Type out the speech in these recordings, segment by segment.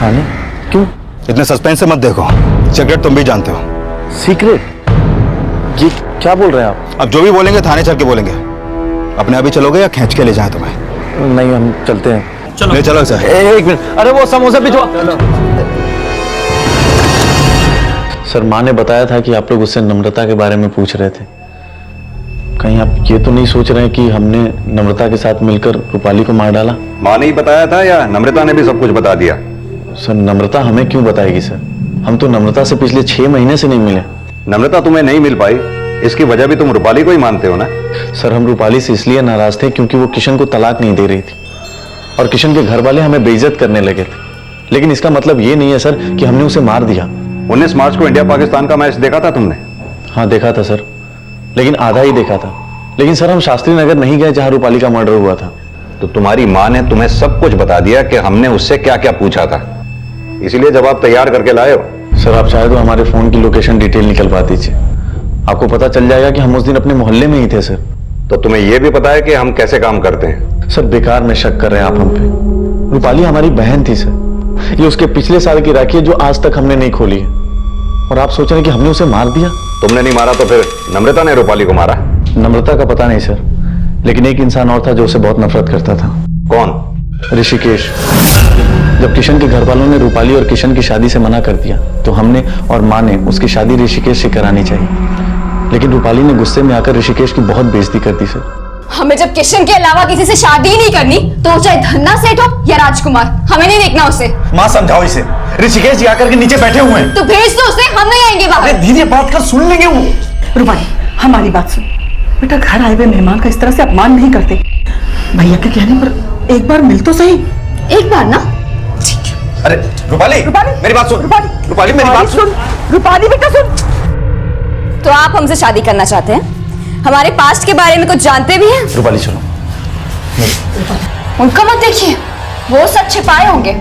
थाने? क्यों? इतने सस्पेंस से मत देखो, सीक्रेट तुम भी जानते हो। सीक्रेट? ये क्या बोल रहे हैं आप? अब जो भी बोलेंगे थाने चल के बोलेंगे। अपने अभी चलोगे या खींच के ले जाए तुम्हें? नहीं, हम चलते हैं। चलो ले चलो सर। एक मिनट, अरे वो समोसा भिजवा। सर, माँ ने बताया था कि आप लोग उससे नम्रता के बारे में पूछ रहे थे। कहीं आप ये तो नहीं सोच रहे कि हमने नम्रता के साथ मिलकर रूपाली को मार डाला? माँ ने ही बताया था या नम्रता ने भी सब कुछ बता दिया? सर, नम्रता हमें क्यों बताएगी सर? हम तो नम्रता से पिछले 6 महीने से नहीं मिले। नम्रता तुम्हें नहीं मिल पाई, इसकी वजह भी तुम रूपाली को ही मानते हो ना? सर, हम रूपाली से इसलिए नाराज थे क्योंकि वो किशन को तलाक नहीं दे रही थी और किशन के घर वाले हमें बेइज्जत करने लगे थे। लेकिन इसका मतलब ये नहीं है सर कि हमने उसे मार दिया। 19 मार्च को इंडिया पाकिस्तान का मैच देखा था तुमने? हाँ, देखा था सर, लेकिन आधा ही देखा था। लेकिन सर, हम शास्त्री नगर नहीं गए जहां रूपाली का मर्डर हुआ था। तो तुम्हारी माँ ने तुम्हें सब कुछ बता दिया कि हमने उससे क्या क्या पूछा था, इसीलिए जवाब तैयार करके लाए हो। सर, आप चाहे तो हमारे फोन की लोकेशन डिटेल निकलवा दीजिए, आपको पता चल जाएगा कि हम उस दिन अपने मोहल्ले में ही थे सर। तो तुम्हें यह भी पता है कि हम कैसे काम करते हैं? सर, बेकार में शक कर रहे हैं आप हम पे। रूपाली हमारी बहन थी सर, ये उसके पिछले साल की राखी है जो आज तक हमने नहीं खोली है, और आप सोच रहे हैं कि हमने उसे मार दिया? तुमने नहीं मारा तो फिर नम्रता ने रूपाली को मारा? नम्रता का पता नहीं सर, लेकिन एक इंसान और था जो उसे बहुत नफरत करता था। कौन? ऋषिकेश। जब किशन के घर वालों ने रूपाली और किशन की शादी से मना कर दिया तो हमने और माँ ने उसकी शादी ऋषिकेश से करानी चाहिए, लेकिन रूपाली ने गुस्से में आकर ऋषिकेश की बहुत बेइज्जती कर दी सर। हमें जब किशन के अलावा किसी से शादी ही नहीं करनी तो चाहे धन्ना सेठ हो या राजकुमार, हमें नहीं देखना उसे। माँ समझाओ इसे, ऋषिकेश जी आकर के नीचे बैठे हुए हैं। तो भेज दो उसे, हम नहीं आएंगे बाहर। धीरे बात कर, सुन लेंगे वो। रूपाली, हमारी बात सुन बेटा, घर आए हुए मेहमान का इस तरह से अपमान नहीं करते। भैया के कहने पर एक बार मिल तो सही। एक बार ना? अरे रूपाली, मेरी बात सुन। रूपाली मेरी बात सुन। रूपाली बेटा सुन। तो आप हमसे शादी करना चाहते हैं? हमारे पास्ट के बारे में कुछ जानते भी हैं? रूपाली सुनो, उनका मत देखिए, वो सब छिपाए होंगे।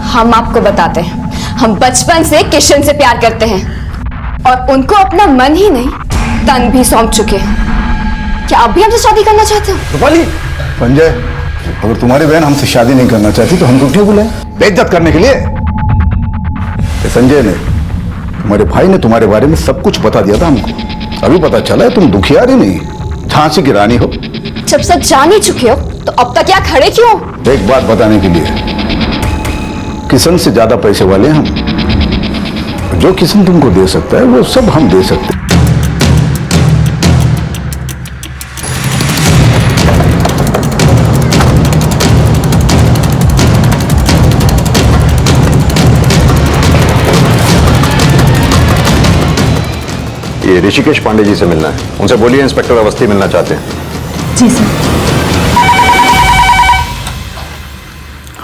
हम आपको बताते हैं, हम बचपन से किशन से प्यार करते हैं और उनको अपना मन ही नहीं तन भी सौंप चुके हैं। क्या आप भी हमसे शादी करना चाहते हो? रूपाली, संजय, अगर तुम्हारी बहन हमसे शादी नहीं करना चाहती तो हमको क्यों बुलाए? बेइज्जत करने के लिए? संजय ने, तुम्हारे भाई ने तुम्हारे बारे में सब कुछ बता दिया था हमको। अभी पता चला है तुम दुखियारी नहीं, झांसी की रानी हो। जब सब जान ही चुके हो तो अब तक क्या खड़े क्यों? एक बात बताने के लिए, किशन से ज्यादा पैसे वाले हम। जो किशन तुमको दे सकता है वो सब हम दे सकते हैं। ये ऋषिकेश पांडे जी से मिलना है, उनसे बोलिए इंस्पेक्टर अवस्थी मिलना चाहते हैं। जी sir.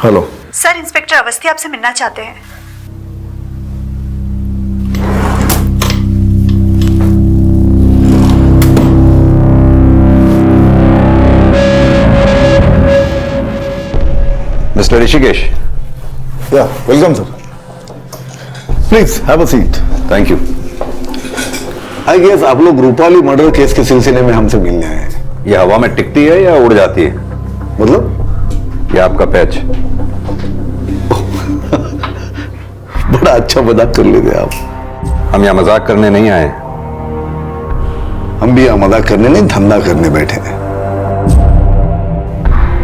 Hello sir, inspector Awasthi आपसे मिलना चाहते हैं। Mister Rishikesh. Yeah welcome sir, please have a seat. Thank you. I guess आप लोग रूपाली मर्डर केस के सिलसिले में हमसे मिलने आए हैं। ये हवा में टिकती है या उड़ जाती है? मतलब? ये आपका पैच। बड़ा अच्छा मजाक कर लेते आप। हम यहाँ मजाक करने नहीं आए। हम भी यहाँ मजाक करने नहीं, धंधा करने बैठे हैं।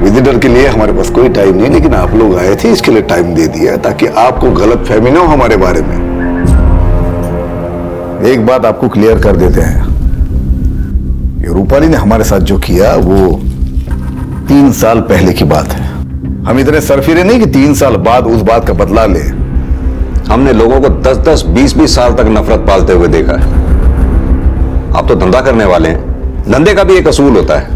विजिटर के लिए हमारे पास कोई टाइम नहीं, लेकिन आप लोग आए थे इसके लिए टाइम दे दिया ताकि आपको गलत फहमी ना हो हमारे बारे में। एक बात आपको क्लियर कर देते हैं, ये रूपाली ने हमारे साथ जो किया वो 3 साल पहले की बात है। हम इतने सरफिरे नहीं कि 3 साल बाद उस बात का बदला ले। हमने लोगों को 10-10, 20-20 साल तक नफरत पालते हुए देखा है। आप तो धंधा करने वाले हैं, धंधे का भी एक असूल होता है,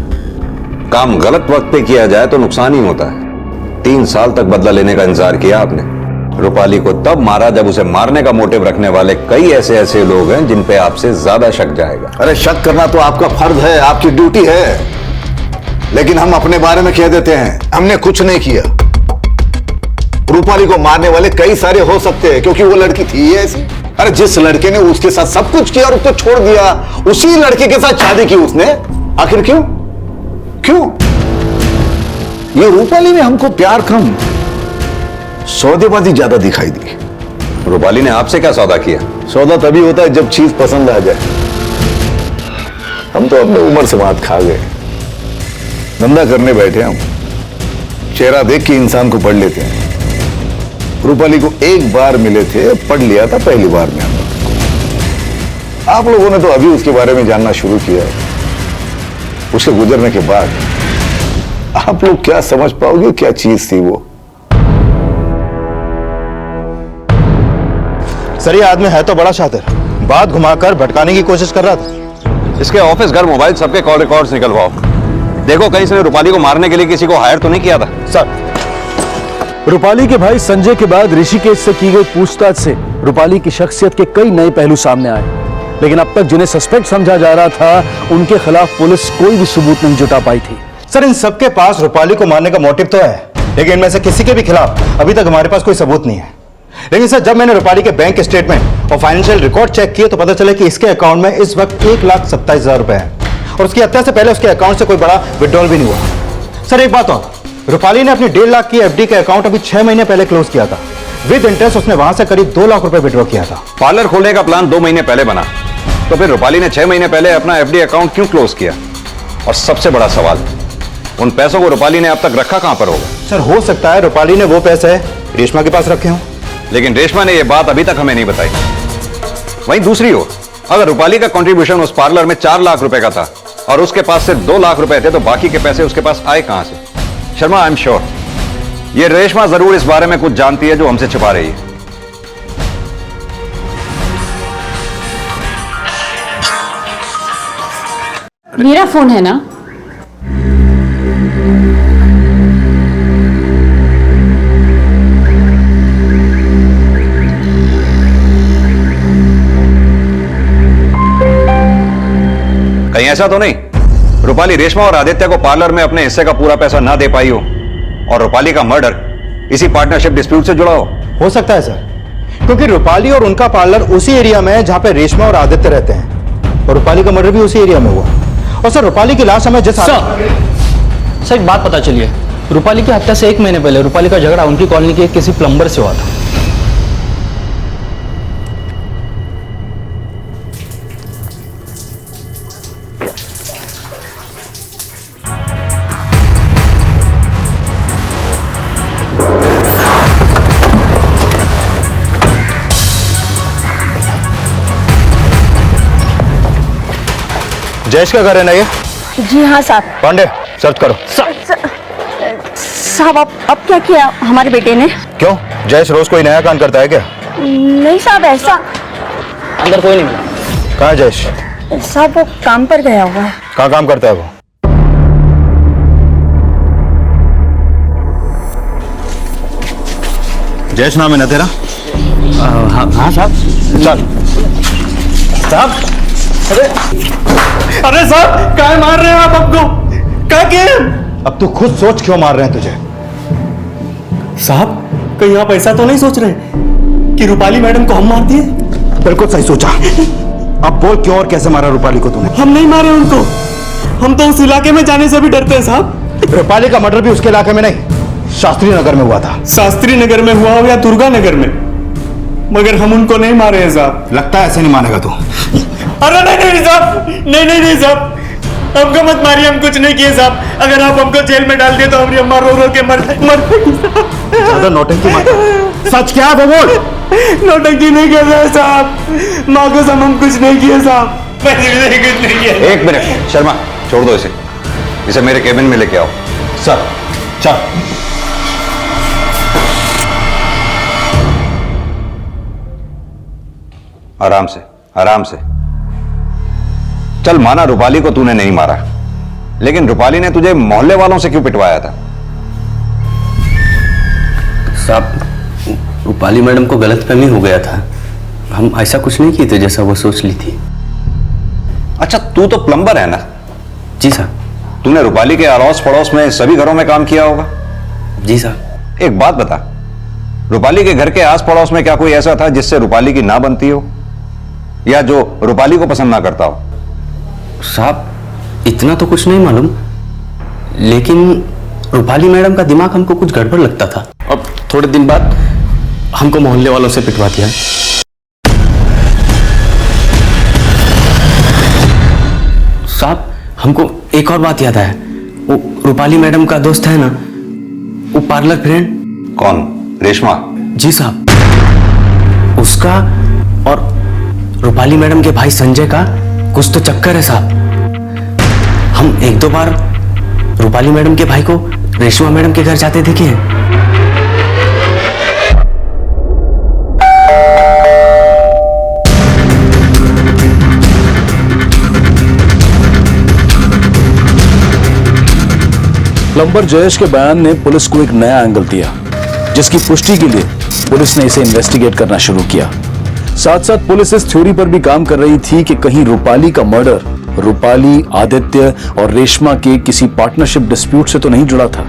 काम गलत वक्त पे किया जाए तो नुकसान ही होता है। 3 साल तक बदला लेने का इंतजार किया आपने। रूपाली को तब मारा जब उसे मारने का मोटिव रखने वाले कई ऐसे लोग हैं जिन पे आपसे ज्यादा शक जाएगा। अरे शक करना तो आपका फर्ज है, आपकी ड्यूटी है, लेकिन हम अपने बारे में कह देते हैं हमने कुछ नहीं किया। रूपाली को मारने वाले कई सारे हो सकते हैं क्योंकि वो लड़की थी ऐसी। अरे जिस लड़के ने उसके साथ सब कुछ किया और उसको छोड़ दिया, उसी लड़के के साथ शादी की उसने। आखिर क्यों? क्यों? ये रूपाली में हमको प्यार कम, सौदेबाजी ज्यादा दिखाई दी। रूपाली ने आपसे क्या सौदा किया? सौदा तभी होता है जब चीज पसंद आ जाए। हम तो अपने उम्र से मात खा गए। धंधा करने बैठे हम, चेहरा देख के इंसान को पढ़ लेते हैं। रूपाली को एक बार मिले थे, पढ़ लिया था पहली बार में। आप लोगों ने तो अभी उसके बारे में जानना शुरू किया है। उसके गुजरने के बाद आप लोग क्या समझ पाओगे क्या चीज थी वो। सर ये आदमी है तो बड़ा शातिर, बात घुमाकर भटकाने की कोशिश कर रहा था। इसके ऑफिस, घर, मोबाइल सबके कॉल रिकॉर्ड्स निकलवाओ। देखो कहीं इसने रूपाली को मारने के लिए किसी को हायर तो नहीं किया था। सर रूपाली के भाई संजय के बाद ऋषिकेश से की गई पूछताछ से रूपाली की शख्सियत के कई नए पहलू सामने आए, लेकिन अब तक जिन्हें सस्पेक्ट समझा जा रहा था उनके खिलाफ पुलिस कोई भी सबूत नहीं जुटा पाई थी। सर इन सबके पास रूपाली को मारने का मोटिव तो है, लेकिन इनमें से किसी के भी खिलाफ अभी तक हमारे पास कोई सबूत नहीं है। लेकिन सर जब मैंने रूपाली के बैंक स्टेटमेंट और फाइनेंशियल रिकॉर्ड चेक किए तो पता चला कि इसके अकाउंट में इस वक्त 1,27,000 रुपए है और उसकी हत्या से पहले उसके अकाउंट से कोई बड़ा विड्रॉल भी नहीं हुआ। सर एक बात और, रूपाली ने अपनी 1.5 लाख की एफडी का अकाउंट अभी 6 महीने पहले क्लोज किया था। विद इंटरेस्ट उसने वहां से करीब 2 लाख रुपए विड्रॉ किया था। पार्लर खोलने का प्लान 2 महीने पहले बना, तो फिर रूपाली ने 6 महीने पहले अपना एफडी अकाउंट क्यों क्लोज किया? और सबसे बड़ा सवाल, उन पैसों को रूपाली ने अब तक रखा कहां पर होगा? सर हो सकता है रूपाली ने वो पैसे रेशमा के पास रखे हों। लेकिन रेशमा ने यह बात अभी तक हमें नहीं बताई। वहीं दूसरी ओर, अगर रूपाली का कंट्रीब्यूशन उस पार्लर में 4 लाख रुपए का था और उसके पास सिर्फ 2 लाख रुपए थे, तो बाकी के पैसे उसके पास आए कहां से? शर्मा, आई एम श्योर ये रेशमा जरूर इस बारे में कुछ जानती है जो हमसे छुपा रही है। मेरा फोन है ना? कहीं ऐसा तो नहीं रूपाली रेशमा और आदित्य को पार्लर में अपने हिस्से का पूरा पैसा ना दे पाई हो और रूपाली का मर्डर इसी पार्टनरशिप डिस्प्यूट से जुड़ा हो सकता है सर, क्योंकि रूपाली और उनका पार्लर उसी एरिया में है जहां पे रेशमा और आदित्य रहते हैं और रूपाली का मर्डर भी उसी एरिया में हुआ। और सर रूपाली की लाश हमें जिस सर एक बात पता चली है, रूपाली की हत्या से 1 महीने पहले रूपाली का झगड़ा उनकी कॉलोनी के किसी प्लम्बर से हुआ था। जयेश का घर है ना ये? जी हाँ साहब। पांडे सर्च करो। साहब अब क्या किया हमारे बेटे ने? क्यों, जयेश रोज कोई नया काम करता है क्या? नहीं साहब, ऐसा अंदर कोई नहीं मिला। कहाँ है जयेश? साहब वो काम पर गया हुआ है। कहाँ काम करता है वो? जयेश नाम है ना तेरा? हाँ साहब। चल साहब, अरे साहब क्या मार रहे हैं आप हमको? क्या किए? अब तू खुद सोच क्यों मार रहे हैं तुझे? साहब कहीं आप ऐसा तो नहीं सोच रहे कि रूपाली मैडम को हम मार दिए? बिल्कुल सही सोचा। अब बोल क्यों और कैसे मारा रूपाली को तूने? हम नहीं मारे उनको, हम तो उस इलाके में जाने से भी डरते हैं साहब। रूपाली का मर्डर भी उसके इलाके में नहीं, शास्त्री नगर में हुआ था। शास्त्री नगर में हुआ हो या दुर्गा नगर में, मगर हम उनको नहीं मारे हैं साहब। लगता है ऐसे नहीं मानेगा तू। अरे नहीं साहब, नहीं साहब, हमको मत मारिए, हम कुछ नहीं किए साहब। अगर आप हमको जेल में डाल दिए तो हमारी अम्मा रो रो के मर ज्यादा नौटंकी मत कर। सच क्या है वो बोल। नौटंकी नहीं कर रहा साहब, माँ को हम कुछ नहीं किए साहब, मैंने कुछ नहीं किया। 1 मिनट शर्मा, छोड़ दो इसे मेरे केबिन में लेके आओ। सर चल। आराम से आराम से चल। माना रूपाली को तूने नहीं मारा, लेकिन रूपाली ने तुझे मोहल्ले वालों से क्यों पिटवाया था? साहब रूपाली मैडम को गलतफहमी हो गया था, हम ऐसा कुछ नहीं किए थे जैसा वो सोच ली थी। अच्छा तू तो प्लम्बर है ना? जी साहब। तूने रूपाली के अड़ोस पड़ोस में सभी घरों में काम किया होगा? जी साहब। एक बात बता, रूपाली के घर के आस पड़ोस में क्या कोई ऐसा था जिससे रूपाली की ना बनती हो या जो रूपाली को पसंद ना करता हो? साहब इतना तो कुछ नहीं मालूम, लेकिन रूपाली मैडम का दिमाग हमको कुछ गड़बड़ लगता था। अब थोड़े दिन बाद हमको मोहल्ले वालों से पिटवा दिया। साहब, हमको एक और बात याद आया। वो रूपाली मैडम का दोस्त है ना, वो पार्लर फ्रेंड। कौन? रेशमा? जी साहब, उसका और रूपाली मैडम के भाई संजय का कुछ तो चक्कर है साहब। हम एक दो बार रूपाली मैडम के भाई को रेशमा मैडम के घर जाते देखे हैं। प्लम्बर जयेश के बयान ने पुलिस को एक नया एंगल दिया, जिसकी पुष्टि के लिए पुलिस ने इसे इन्वेस्टिगेट करना शुरू किया। साथ साथ पुलिस इस थ्योरी पर भी काम कर रही थी कि कहीं रूपाली का मर्डर रूपाली, आदित्य और रेशमा के किसी पार्टनरशिप डिस्प्यूट से तो नहीं जुड़ा था।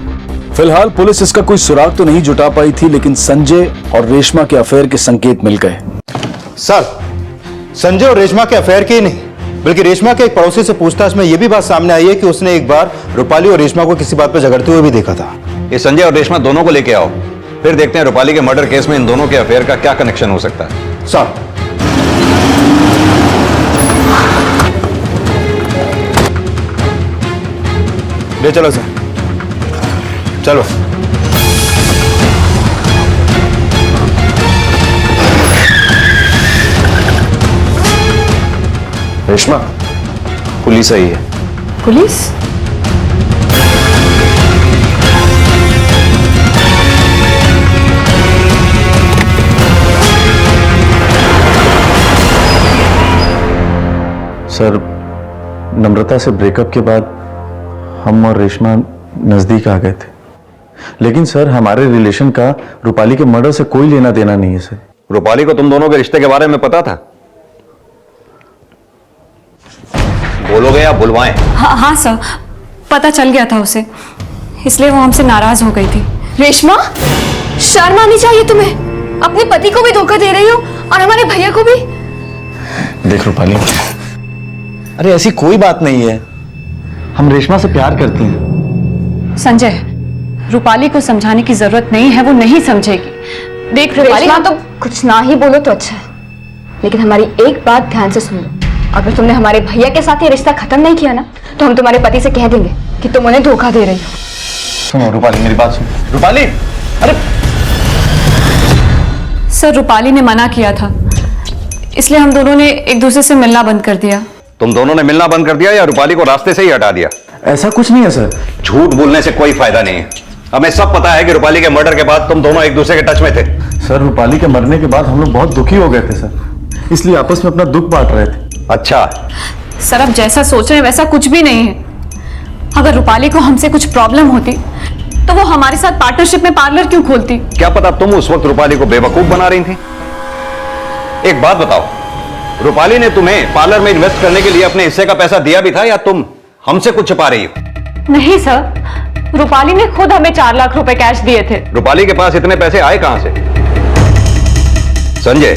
फिलहाल पुलिस इसका कोई सुराग तो नहीं जुटा पाई थी, लेकिन संजय और रेशमा के अफेयर के संकेत मिल गए। सर, संजय और रेशमा के अफेयर के ही नहीं, बल्कि रेशमा के एक पड़ोसी से पूछताछ में यह भी बात सामने आई है कि उसने एक बार रूपाली और रेशमा को किसी बात पर झगड़ते हुए भी देखा था। ये संजय और रेशमा दोनों को लेके आओ, फिर देखते हैं रूपाली के मर्डर केस में इन दोनों के अफेयर का क्या कनेक्शन हो सकता है। सर, ले चलो सर, चलो। रेशमा, पुलिस आई है। पुलिस? सर, नम्रता से ब्रेकअप के बाद हम और रेशमा नजदीक आ गए थे, लेकिन सर हमारे रिलेशन का रूपाली के मर्डर से कोई लेना देना नहीं है सर। रूपाली को तुम दोनों के रिश्ते के बारे में पता था? बोलोगे या बुलवाएं? हाँ सर, पता चल गया था उसे, इसलिए वो हमसे नाराज हो गई थी। रेशमा, शर्म आनी चाहिए तुम्हें। अपने पति को भी धोखा दे रही हो और हमारे भैया को भी। देख रूपाली, अरे ऐसी कोई बात नहीं है, हम रेशमा से प्यार करती हैं। संजय, रूपाली को समझाने की जरूरत नहीं है, वो नहीं समझेगी। देख रूपाली, रेशमा, तो कुछ ना ही बोलो तो अच्छा है, लेकिन हमारी एक बात ध्यान से सुन लो। अगर तुमने हमारे भैया के साथ ये रिश्ता खत्म नहीं किया ना, तो हम तुम्हारे पति से कह देंगे कि तुम उन्हें धोखा दे रही हो। सुनो रूपाली, मेरी बात सुनो। रूपाली, अरे सर, रूपाली ने मना किया था, इसलिए हम दोनों ने एक दूसरे से मिलना बंद कर दिया। तुम दोनों ने मिलना बंद कर दिया या रूपाली को रास्ते से ही हटा दिया? ऐसा कुछ नहीं है सर। झूठ बोलने से कोई फायदा नहीं है। हमें सब पता है कि रूपाली के मर्डर के बाद तुम दोनों एक दूसरे के टच में थे। सर, रूपाली के मरने के बाद हम लोग बहुत दुखी हो गए थे सर, इसलिए आपस में अपना दुख बांट रहे थे। अच्छा सर, अब जैसा सोच रहे हैं वैसा कुछ भी नहीं है। अगर रूपाली को हमसे कुछ प्रॉब्लम होती तो वो हमारे साथ पार्टनरशिप में पार्लर क्यों खोलती? क्या पता तुम उस वक्त रूपाली को बेवकूफ बना रही थी। एक बात बताओ, रूपाली ने तुम्हें पार्लर में इन्वेस्ट करने के लिए अपने हिस्से का पैसा दिया भी था या तुम हमसे कुछ छुपा रही हो? नहीं सर, रूपाली ने खुद हमें 4 लाख रुपए कैश दिए थे। रूपाली के पास इतने पैसे आए कहां से? संजय,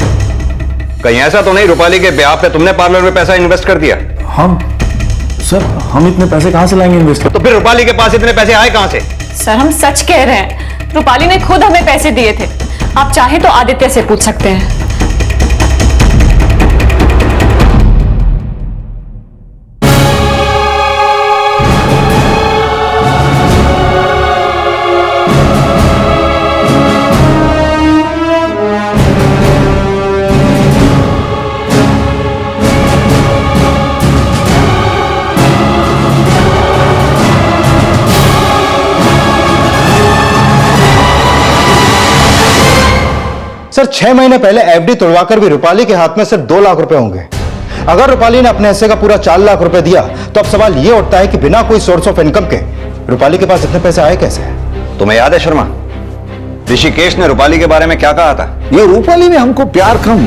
कहीं ऐसा तो नहीं रूपाली के ब्याह पे तुमने पार्लर में पैसा इन्वेस्ट कर दिया? हम इतने पैसे कहां से लाएंगे इन्वेस्ट? तो फिर रूपाली के पास इतने पैसे आए कहां से? सर, हम सच कह रहे हैं, रूपाली ने खुद हमें पैसे दिए थे। आप चाहे तो आदित्य से पूछ सकते हैं। सर, 6 महीने पहले एफडी तोड़वाकर भी रूपाली के हाथ में सिर्फ 2 लाख रुपए होंगे। अगर रूपाली ने अपने हिस्से का पूरा 4 लाख रुपए दिया तो अब सवाल यह उठता है कि बिना कोई सोर्स ऑफ इनकम के रूपाली के पास इतने पैसे आए कैसे? तुम्हें याद है शर्मा, ऋषिकेश ने रूपाली के बारे में क्या कहा था? ये रूपाली ने हमको प्यार कम,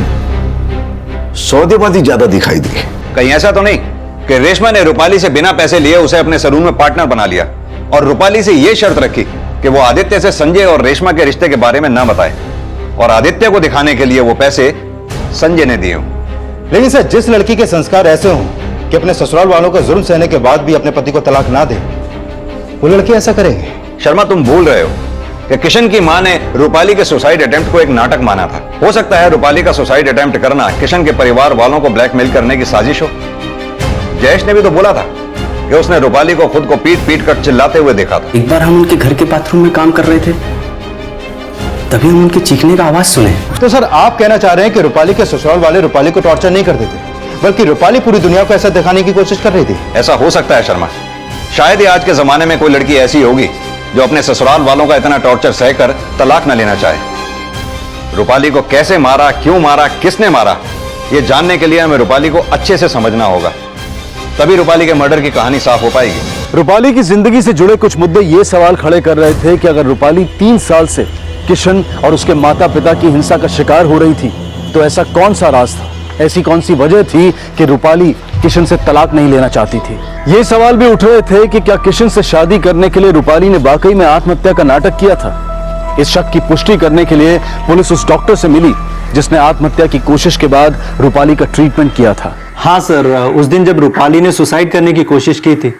सौदेबाजी ज्यादा दिखाई दी। कहीं ऐसा तो नहीं कि रेशमा ने रूपाली से बिना पैसे लिए उसे अपने सलून में पार्टनर बना लिया और रूपाली से यह शर्त रखी कि वो आदित्य से संजय और रेशमा के रिश्ते के बारे में न बताए, और आदित्य को दिखाने के लिए वो पैसे संजय ने दिए? लेकिन सर, जिस लड़की के संस्कार ऐसे हों कि अपने ससुराल वालों का जुल्म सहने के बाद भी अपने पति को तलाक ना दे, वो लड़की ऐसा करेगी? शर्मा, तुम भूल रहे हो कि किशन की मां ने रूपाली के सुसाइड अटेम्प्ट को एक नाटक माना था। हो सकता है रूपाली का सुसाइड अटेम्प्ट करना किशन के परिवार वालों को ब्लैकमेल करने की साजिश हो। जयेश ने भी तो बोला था कि उसने रूपाली को खुद को पीट पीट कर चिल्लाते हुए देखा था। एक बार हम उनके घर के बाथरूम में काम कर रहे थे, तभी हम उनके चीखने का आवाज सुने। तो सर आप कहना चाह रहे हैं कि रूपाली के ससुराल वाले रूपाली को टॉर्चर नहीं करते थे, बल्कि रूपाली पूरी दुनिया को ऐसा दिखाने की कोशिश कर रही थी? ऐसा हो सकता है शर्मा। शायद ही आज के जमाने में कोई लड़की ऐसी होगी जो अपने ससुराल वालों का इतना टॉर्चर सहकर तलाक न लेना चाहे। रूपाली को कैसे मारा, क्यों मारा, किसने मारा, यह जानने के लिए हमें रूपाली को अच्छे से समझना होगा, तभी रूपाली के मर्डर की कहानी साफ हो पाएगी। रूपाली की जिंदगी से जुड़े कुछ मुद्दे ये सवाल खड़े कर रहे थे कि अगर रूपाली 3 साल से किशन और उसके माता पिता की हिंसा का शिकार हो रही थी, तो ऐसा कौन सा राज था, ऐसी कौन सी वजह थी कि रूपाली किशन से तलाक नहीं लेना चाहती थी? ये सवाल भी उठ रहे थे कि क्या किशन से शादी करने के लिए रूपाली ने वाकई में आत्महत्या का नाटक किया था? इस शक की पुष्टि करने के लिए पुलिस उस डॉक्टर से मिली जिसने आत्महत्या की कोशिश के बाद रूपाली का ट्रीटमेंट किया था। हाँ सर, उस दिन जब रूपाली ने सुसाइड करने की कोशिश की थी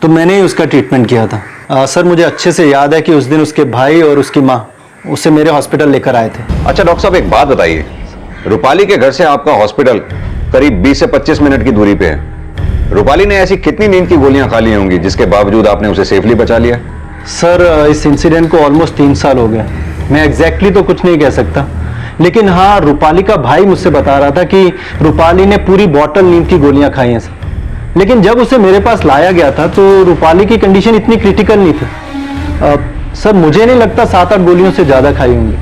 तो मैंने ही उसका ट्रीटमेंट किया था। सर मुझे अच्छे से याद है कि उस दिन उसके भाई और उसकी माँ उसे मेरे हॉस्पिटल लेकर आए थे। अच्छा डॉक्टर साहब, एक बात बताइए, रूपाली के घर से आपका हॉस्पिटल करीब 20 से 25 मिनट की दूरी पे है। रूपाली ने ऐसी कितनी नींद की गोलियां खा ली होंगी जिसके बावजूद आपने उसे सेफली बचा लिया? सर इस इंसिडेंट को ऑलमोस्ट 3 साल हो गया। मैं एग्जैक्टली तो कुछ नहीं कह सकता, लेकिन हाँ रूपाली का भाई मुझसे बता रहा था कि रूपाली ने पूरी बॉटल नींद की गोलियां खाई हैं सर। लेकिन जब उसे मेरे पास लाया गया था तो रूपाली की कंडीशन इतनी क्रिटिकल नहीं थी। सर मुझे नहीं लगता 7-8 गोलियों से ज्यादा खाई होंगी।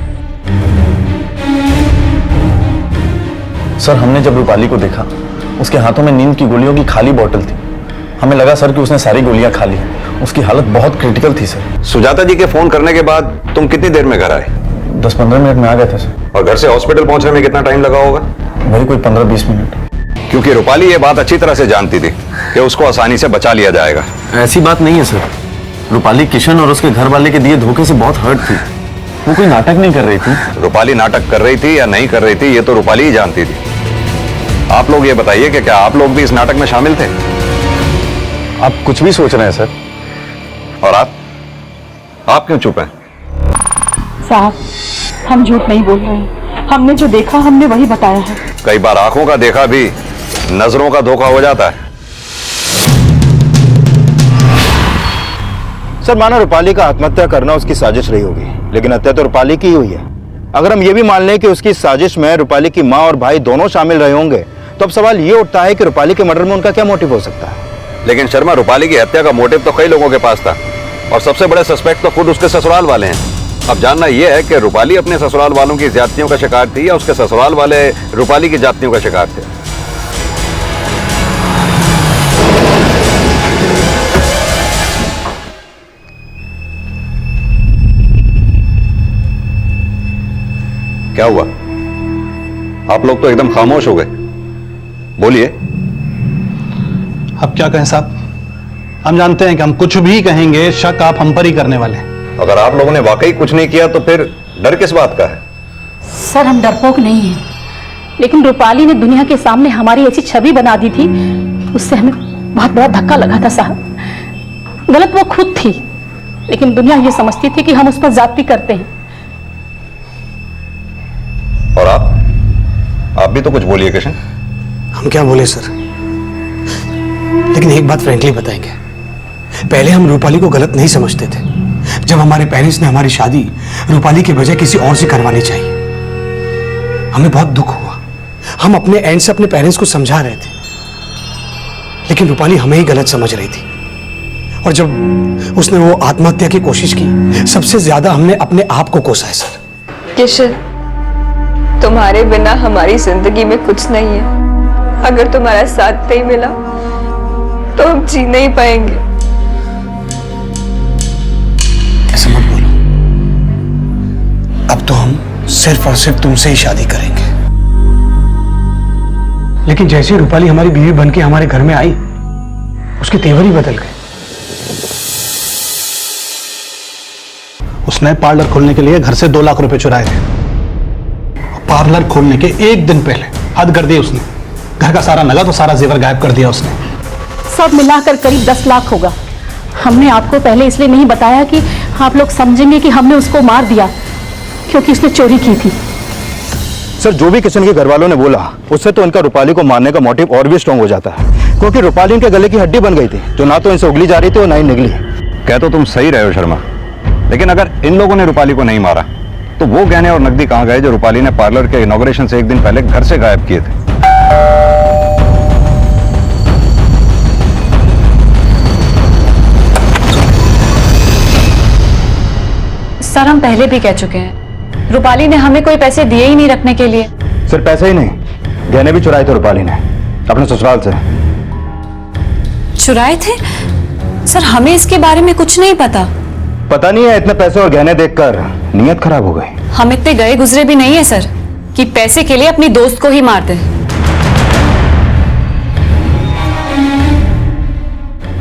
सर हमने जब रूपाली को देखा, उसके हाथों में नींद की गोलियों की खाली बोतल थी। हमें लगा सर कि उसने सारी गोलियां खा ली। उसकी हालत बहुत क्रिटिकल थी सर। सुजाता जी के फोन करने के बाद तुम कितनी देर में घर आए? 10-15 मिनट में आ गए थे सर। और घर से हॉस्पिटल पहुंचने में कितना टाइम लगा होगा? वही कोई 15-20 मिनट। क्योंकि रूपाली ये बात अच्छी तरह से जानती थी कि उसको आसानी से बचा लिया जाएगा। ऐसी बात नहीं है सर। रूपाली किशन और उसके घर वाले के दिए धोखे से बहुत हर्ट थी। वो कोई नाटक नहीं कर रही थी। रूपाली नाटक कर रही थी या नहीं कर रही थी ये तो रूपाली ही जानती थी। आप लोग ये बताइए कि क्या आप लोग भी इस नाटक में शामिल थे? आप कुछ भी सोच रहे हैं सर। और आप क्यों चुप हैं? साहब हम झूठ नहीं बोल रहे हैं, हमने जो देखा हमने वही बताया है। कई बार आंखों का देखा भी नजरों का धोखा हो जाता है। सर माना रूपाली का आत्महत्या करना उसकी साजिश रही होगी, लेकिन हत्या तो रूपाली की ही हुई है। अगर हम ये भी मान लें कि उसकी साजिश में रूपाली की मां और भाई दोनों शामिल रहे होंगे, तो अब सवाल ये उठता है कि रूपाली के मर्डर में उनका क्या मोटिव हो सकता है? लेकिन शर्मा, रूपाली की हत्या का मोटिव तो कई लोगों के पास था और सबसे बड़े सस्पेक्ट तो खुद उसके ससुराल वाले हैं। अब जानना यह है कि रूपाली अपने ससुराल वालों की ज्यादतियों का शिकार थी या उसके ससुराल वाले रूपाली की ज्यादतियों का शिकार थे। क्या हुआ? आप लोग तो एकदम खामोश हो गए। बोलिए। अब क्या कहें साहब, हम जानते हैं कि हम कुछ भी कहेंगे शक आप हम पर ही करने वाले हैं। अगर आप लोगों ने वाकई कुछ नहीं किया तो फिर डर किस बात का है? सर हम डरपोक नहीं हैं, लेकिन रूपाली ने दुनिया के सामने हमारी ऐसी छवि बना दी थी, उससे हमें बहुत बड़ा धक्का लगा था साहब। गलत वो खुद थी, लेकिन दुनिया ये समझती थी कि हम उस पर ज्यादती करते हैं। और आप भी तो कुछ बोलिए किशन। हम क्या बोले सर, लेकिन एक बात फ्रेंकली बताएंगे, पहले हम रूपाली को गलत नहीं समझते थे। जब हमारे पेरेंट्स ने हमारी शादी रूपाली के बजाय किसी और से करवानी चाहिए, हमें बहुत दुख हुआ। हम अपने एंड से अपने पेरेंट्स को समझा रहे थे, लेकिन रूपाली हमें ही गलत समझ रही थी। और जब उसने वो आत्महत्या की कोशिश की, सबसे ज्यादा हमने अपने आप को कोसा है सर। किशन, तुम्हारे बिना हमारी जिंदगी में कुछ नहीं है। अगर तुम्हारा साथ नहीं मिला तो हम जी नहीं पाएंगे। ऐसा मत बोलो, अब तो हम सिर्फ और सिर्फ तुमसे ही शादी करेंगे। लेकिन जैसे ही रूपाली हमारी बीवी बनके हमारे घर में आई, उसके तेवर ही बदल गए। उसने पार्लर खोलने के लिए घर से 2 लाख रुपए चुराए थे। पार्लर खोलने के 1 दिन पहले हद कर दी उसने। घर का सारा नगद और सारा जेवर गायब कर दिया उसने। सब मिलाकर करीब 10 लाख होगा। हमने आपको पहले इसलिए नहीं बताया कि आप लोग समझेंगे कि हमने उसको मार दिया, क्योंकि उसने चोरी की थी। सर, जो भी किशन के घर वालों ने बोला उससे तो इनका रूपाली को मारने का मोटिव और भी स्ट्रांग हो जाता है, क्योंकि रूपाली इनके गले की हड्डी बन गई थी, जो ना तो इनसे उगली जा रही थी और ना ही निगली। कह तो तुम सही रहे हो शर्मा, लेकिन अगर इन लोगों ने रूपाली को नहीं मारा तो वो गहने और नकदी कहां गए जो रूपाली ने पार्लर के इनॉग्रेशन से एक दिन पहले घर से गायब किए थे? सर, हम पहले भी कह चुके हैं, रूपाली ने हमें कोई पैसे दिए ही नहीं रखने के लिए। सिर्फ पैसे ही नहीं, गहने भी चुराए थे रूपाली ने अपने ससुराल से। चुराए थे? सर, हमें इसके बारे में कुछ नहीं पता। पता नहीं है, इतने पैसे और गहने देखकर नीयत खराब हो गई। हम इतने गए गुजरे भी नहीं है सर कि पैसे के लिए अपनी दोस्त को ही मार दे।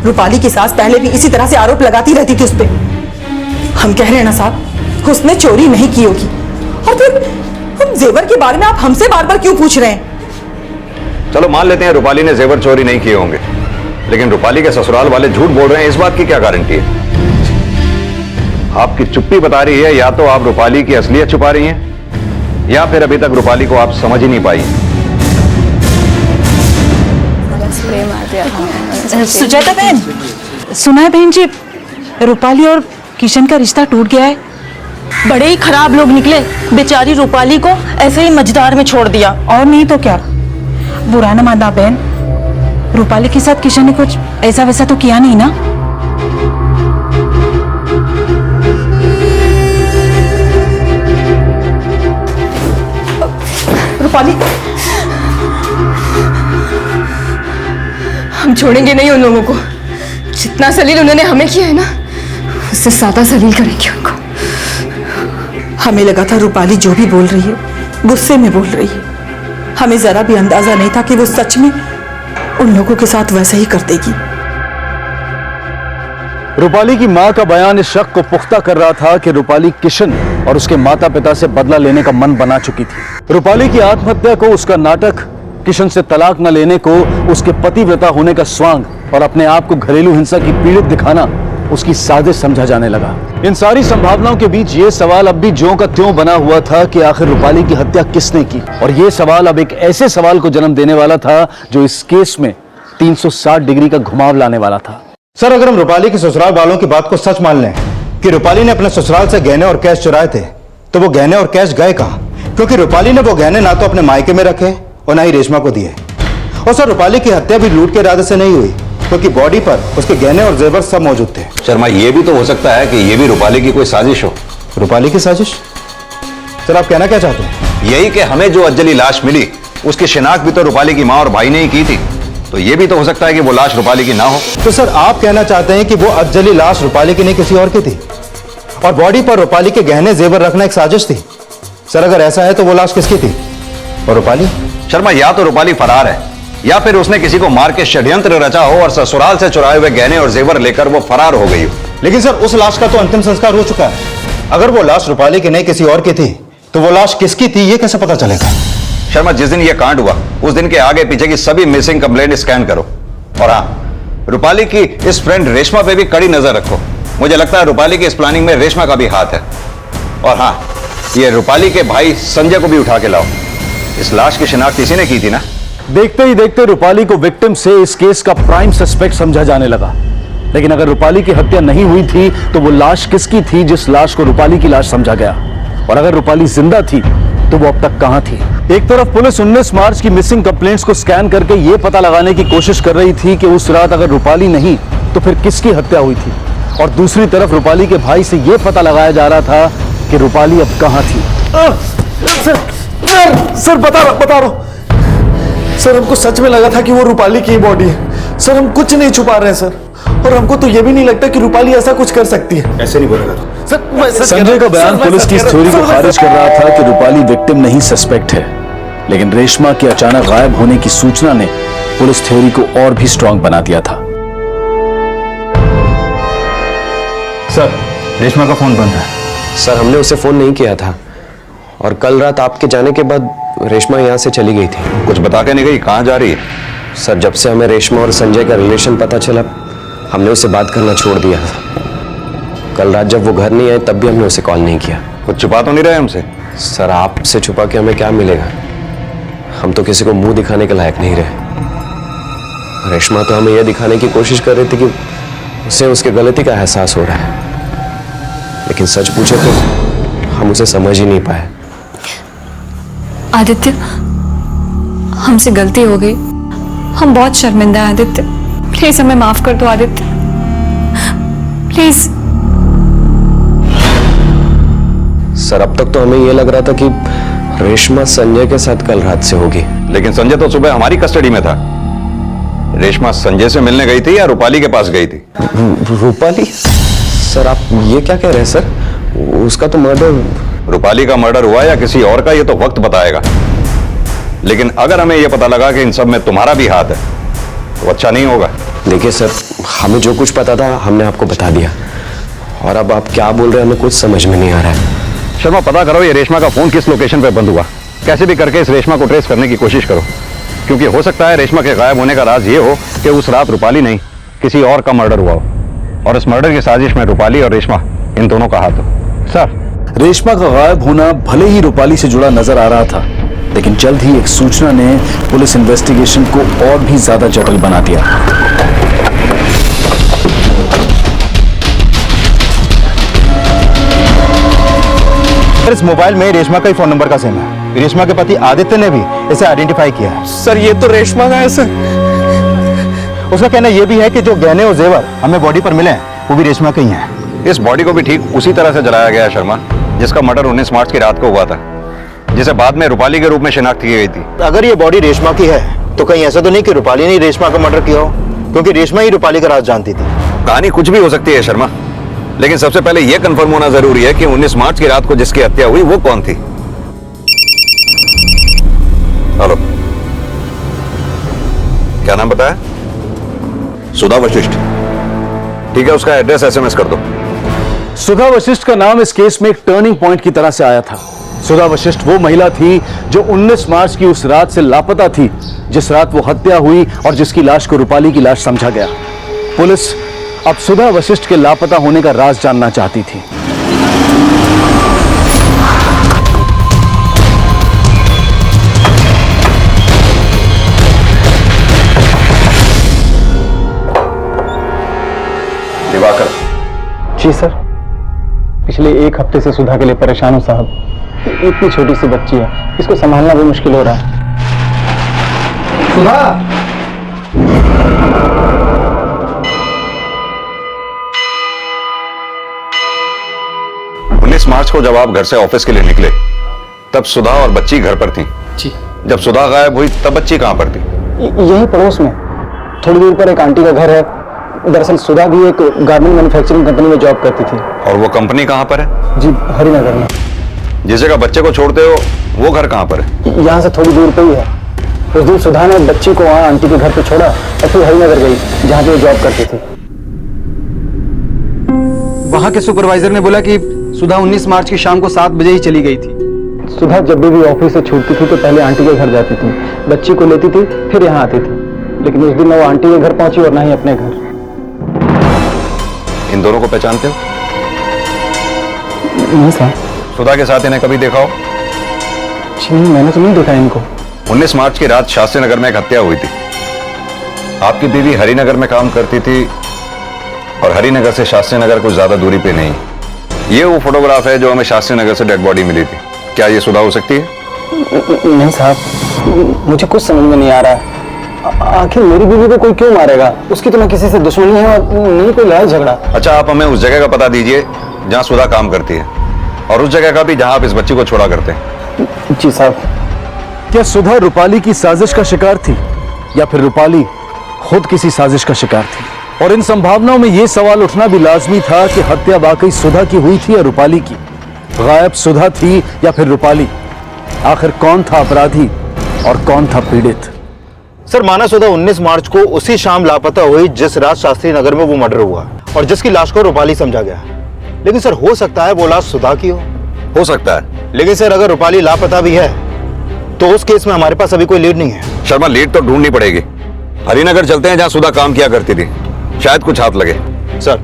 रूपाली की सास पहले भी इसी तरह से आरोप लगाती रहती थी उस पे। हम कह रहे हैं ना साहब, उसने चोरी नहीं की होगी। और फिर हम जेवर के बारे में आप हमसे बार बार क्यों पूछ रहे हैं? चलो मान लेते हैं रूपाली ने जेवर चोरी नहीं किए होंगे, लेकिन रूपाली के ससुराल वाले झूठ बोल रहे हैं, इस बात की क्या गारंटी है? आपकी चुप्पी बता रही है या तो आप रूपाली की असलियत छुपा रही हैं, या फिर अभी तक रूपाली को आप समझ ही नहीं पाई। सुजाता बहन, सुना है बहन जी, रूपाली और किशन का रिश्ता टूट गया है। बड़े ही खराब लोग निकले, बेचारी रूपाली को ऐसे ही मझधार में छोड़ दिया। और नहीं तो क्या, बुरा ना मानना बहन, रूपाली के साथ किशन ने कुछ ऐसा वैसा तो किया नहीं ना? रूपाली, हम छोड़ेंगे नहीं उन लोगों को। जितना जलील उन्होंने हमें किया है ना, उससे ज्यादा जलील करेंगे उनको। हमें लगा था रूपाली जो भी बोल रही है गुस्से में बोल रही है। हमें जरा भी अंदाजा नहीं था कि वो सच में उन लोगों के साथ वैसा ही कर देगी। रूपाली की मां का बयान इस शक को पुख्ता कर रहा था कि रूपाली किशन और उसके माता पिता से बदला लेने का मन बना चुकी थी। रूपाली की आत्महत्या को उसका नाटक, किशन से तलाक न लेने को उसके पतिव्रता होने का स्वांग और अपने आप को घरेलू हिंसा की पीड़ित दिखाना उसकी साजिश समझा जाने लगा। इन सारी संभावनाओं के बीच ये सवाल अब भी ज्यों का त्यों बना हुआ था कि आखिर रूपाली की हत्या किसने की, और ये सवाल अब एक ऐसे सवाल को जन्म देने वाला था जो इस केस में 360 डिग्री का घुमाव लाने वाला था। सर, अगर हम रूपाली के ससुराल वालों की बात को सच मान लें कि रूपाली ने अपने ससुराल से गहने और कैश चुराए थे, तो वो गहने और कैश गए कहां? क्योंकि रूपाली ने वो गहने ना तो अपने मायके में रखे और ना ही रेशमा को दिए। और सर, रूपाली की हत्या भी लूट के इरादे से नहीं हुई, क्योंकि बॉडी पर उसके गहने और जेवर सब मौजूद थे। शर्मा, ये भी तो हो सकता है कि ये भी रूपाली की कोई साजिश हो। रूपाली की साजिश? सर, आप कहना क्या चाहते हैं? यही कि हमें जो अज्जली लाश मिली उसकी शिनाख्त भी तो रूपाली की मां और भाई ने ही की थी, तो ये भी तो हो सकता है कि वो लाश रूपाली की ना हो। तो सर, आप कहना चाहते हैं कि वो अज्जली लाश रूपाली की नहीं किसी और की थी, और बॉडी पर रूपाली के गहने जेवर रखना एक साजिश थी? सर, अगर ऐसा है तो वो लाश किसकी थी? और रूपाली? शर्मा, या तो रूपाली फरार है या फिर उसने किसी को मार के षड्यंत्र रचा हो और ससुराल से चुराए हुए गहने और जेवर लेकर वो फरार हो गई हो। लेकिन सर, उस लाश का तो अंतिम संस्कार हो चुका है। अगर वो लाश रूपाली की नहीं किसी और की थी, तो वो लाश किसकी थी ये कैसे पता चलेगा? शर्मा, जिस दिन ये कांड हुआ उस दिन के आगे पीछे की सभी मिसिंग कंप्लेंट स्कैन करो, और हाँ, रूपाली की इस फ्रेंड रेशमा पे भी कड़ी नजर रखो। मुझे लगता है रूपाली की इस प्लानिंग में रेशमा का भी हाथ है। और हाँ, ये रूपाली के भाई संजय को भी उठा के लाओ। इस लाश की शिनाख्त इसी ने की थी ना? देखते ही देखते रूपाली को विक्टिम से इस केस का प्राइम सस्पेक्ट समझा जाने लगा। लेकिन अगर रूपाली की हत्या नहीं हुई थी तो वो लाश किसकी थी जिस लाश को रूपाली की लाश समझा गया? और अगर रूपाली जिंदा थी तो वो अब तक कहां थी? एक तरफ पुलिस 19 मार्च की मिसिंग कंप्लेंट्स को स्कैन करके ये पता लगाने की कोशिश कर रही थी कि उस रात अगर रूपाली नहीं तो फिर किसकी हत्या हुई थी, और दूसरी तरफ रूपाली के भाई से यह पता लगाया जा रहा था कि रूपाली अब कहां थी। सर बता रहा हूं सर, हमको सच में लगा था कि वो रूपाली की बॉडी है। सर, हम कुछ नहीं छुपा रहे हैं सर, और हमको तो ये भी नहीं लगता कि रूपाली ऐसा कुछ कर सकती है। ऐसे नहीं बोलेगा सर। संजय का बयान पुलिस की इस थ्योरी को खारिज कर रहा था कि रूपाली विक्टिम नहीं सस्पेक्ट है, लेकिन रेशमा के अचानक गायब होने की सूचना ने पुलिस थ्योरी को और भी स्ट्रांग बना दिया था। सर, रेशमा का फोन बंद है। सर, हमने उसे फोन नहीं किया था, और कल रात आपके जाने के बाद रेशमा यहाँ से चली गई थी। कुछ बता के नहीं गई? कहां जा रही है? सर, जब से हमें रेशमा और संजय का रिलेशन पता चला, हमने उससे बात करना छोड़ दिया था। कल रात जब वो घर नहीं आए तब भी हमने उसे कॉल नहीं किया। कुछ छुपा तो नहीं रहे हमसे? सर आपसे छुपा के हमें क्या मिलेगा? हम तो किसी को मुंह दिखाने के लायक नहीं रहे। रेशमा तो हमें यह दिखाने की कोशिश कर रही थी कि उसे उसके गलती का एहसास हो रहा है, लेकिन सच पूछे तो हम उसे समझ ही नहीं पाए। आदित्य, हमसे गलती हो गई, हम बहुत शर्मिंदा हैं आदित्य। प्लीज हमें माफ कर दो आदित्य, प्लीज। सर अब तक तो हमें यह लग रहा था कि रेशमा संजय के साथ कल रात से होगी, लेकिन संजय तो सुबह हमारी कस्टडी में था। रेशमा संजय से मिलने गई थी या रूपाली के पास गई थी? रूपाली? सर आप ये क्या कह रहे हैं सर? उसका तो मर्डर। रूपाली का मर्डर हुआ या किसी और का, ये तो वक्त बताएगा। लेकिन अगर हमें यह पता लगा कि इन सब में तुम्हारा भी हाथ है तो अच्छा नहीं होगा। देखिए सर, हमें जो कुछ पता था हमने आपको बता दिया, और अब आप क्या बोल रहे हैं हमें कुछ समझ में नहीं आ रहा है। शर्मा, पता करो ये रेशमा का फोन किस लोकेशन पे बंद हुआ। कैसे भी करके इस रेशमा को ट्रेस करने की कोशिश करो, क्योंकि हो सकता है रेशमा के गायब होने का राज ये हो कि उस रात रूपाली नहीं किसी और का मर्डर हुआ हो, और इस मर्डर की साजिश में रूपाली और रेशमा इन दोनों का हाथ हो। सर, रेशमा का गायब होना भले ही रूपाली से जुड़ा नजर आ रहा था, लेकिन जल्द ही एक सूचना ने पुलिस इन्वेस्टिगेशन को और भी ज्यादा जटिल बना दिया। इस मोबाइल में रेशमा का ही फोन नंबर का सिम है। रेशमा के पति आदित्य ने भी इसे आइडेंटिफाई किया है। सर ये तो रेशमा का है सर। उसका कहना यह भी है कि जो गहने और जेवर हमें बॉडी पर मिले हैं वो भी रेशमा के ही हैं। इस बॉडी को भी ठीक उसी तरह से जलाया गया है शर्मा, जिसका मर्डर 19 मार्च की रात को हुआ था, जिसे बाद में रूपाली के रूप में शिनाख्त की गई थी। अगर ये बॉडी रेशमा की है तो कहीं ऐसा तो नहीं कि रूपाली ने रेशमा का मर्डर किया हो, क्योंकि रेशमा ही रूपाली का राज जानती थी। कहानी कुछ भी हो सकती है शर्मा, लेकिन सबसे पहले यह कंफर्म होना जरूरी है कि 19 मार्च की रात को जिसकी हत्या हुई वो कौन थी। हेलो, क्या नाम बताया? सुधा वशिष्ठ। ठीक है, उसका एड्रेस एसएमएस कर दो। सुधा वशिष्ठ का नाम इस केस में एक टर्निंग पॉइंट की तरह से आया था। सुधा वशिष्ठ वो महिला थी जो 19 मार्च की उस रात से लापता थी, जिस रात वो हत्या हुई और जिसकी लाश को रूपाली की लाश समझा गया। पुलिस अब सुधा वशिष्ठ के लापता होने का राज जानना चाहती थी। दिवाकर। जी सर, पिछले एक हफ्ते से सुधा के लिए परेशान हूं साहब। इतनी छोटी सी बच्ची है, इसको संभालना भी मुश्किल हो रहा है। सुधा! 19 मार्च को जब आप घर से ऑफिस के लिए निकले तब सुधा और बच्ची घर पर थी। जी। जब सुधा गायब हुई तब बच्ची कहां पर थी? यही पड़ोस में, थोड़ी दूर पर एक आंटी का घर है। दरअसल सुधा भी एक गारमेंट मैन्युफैक्चरिंग कंपनी में जॉब करती थी। और वो कंपनी कहां पर है? जी, हरिनगर में। जिस जगह बच्चे को छोड़ते हो वो घर कहां पर है? यहाँ से थोड़ी दूर पे ही है। उस दिन सुधा ने बच्ची को वहाँ आंटी के घर पे छोड़ा और फिर हरिनगर गई, जहाँ पे वो जॉब करती थी। वहाँ के सुपरवाइजर ने बोला कि सुधा 19 मार्च की शाम को 7 बजे ही चली गई थी। सुधा जब भी ऑफिस से छूटती थी तो पहले आंटी के घर जाती थी, बच्ची को लेती थी, फिर यहाँ आती थी। लेकिन उस दिन न वो आंटी के घर पहुंची और ना ही अपने घर। इन दोनों को पहचानते हो? नहीं साहब। सुधा के साथ इन्हें कभी देखा हो? नहीं, मैंने तो नहीं देखा इनको। 19 मार्च की रात शास्त्री नगर में एक हत्या हुई थी। आपकी बीवी हरिनगर में काम करती थी और हरिनगर से शास्त्री नगर कुछ ज्यादा दूरी पे नहीं। ये वो फोटोग्राफ है जो हमें शास्त्री नगर से डेड बॉडी मिली थी। क्या ये सुधा हो सकती है? नहीं साहब, मुझे कुछ समझ में नहीं आ रहा है। आखिर मेरी बीवी को कोई क्यों मारेगा? उसकी तो ना किसी से दुश्मनी है और नहीं कोई लड़ाई झगड़ा। अच्छा, आप हमें उस जगह का पता दीजिए जहाँ सुधा काम करती है, और उस जगह का भी जहाँ आप इस बच्ची को छोड़ा करते हैं। जी साहब। क्या सुधा रूपाली की साजिश का शिकार थी या फिर रूपाली खुद किसी साजिश का शिकार थी? और इन संभावनाओं में यह सवाल उठना भी लाजमी था कि हत्या वाकई सुधा की हुई थी या रूपाली की? गायब सुधा थी या फिर रूपाली? आखिर कौन था अपराधी और कौन था पीड़ित? सर, माना सुधा 19 मार्च को उसी शाम लापता हुई जिस रात शास्त्री नगर में वो मर्डर हुआ और जिसकी लाश को रूपाली समझा गया। लेकिन सर, हो सकता है वो लाश सुधा की हो सकता है। लेकिन सर, अगर रूपाली लापता भी है तो उस केस में हमारे पास अभी कोई लीड नहीं है। शर्मा, लीड तो ढूंढनी पड़ेगी। हरिनगर चलते हैं जहाँ सुधा काम किया करती थी। शायद कुछ हाथ लगे। सर।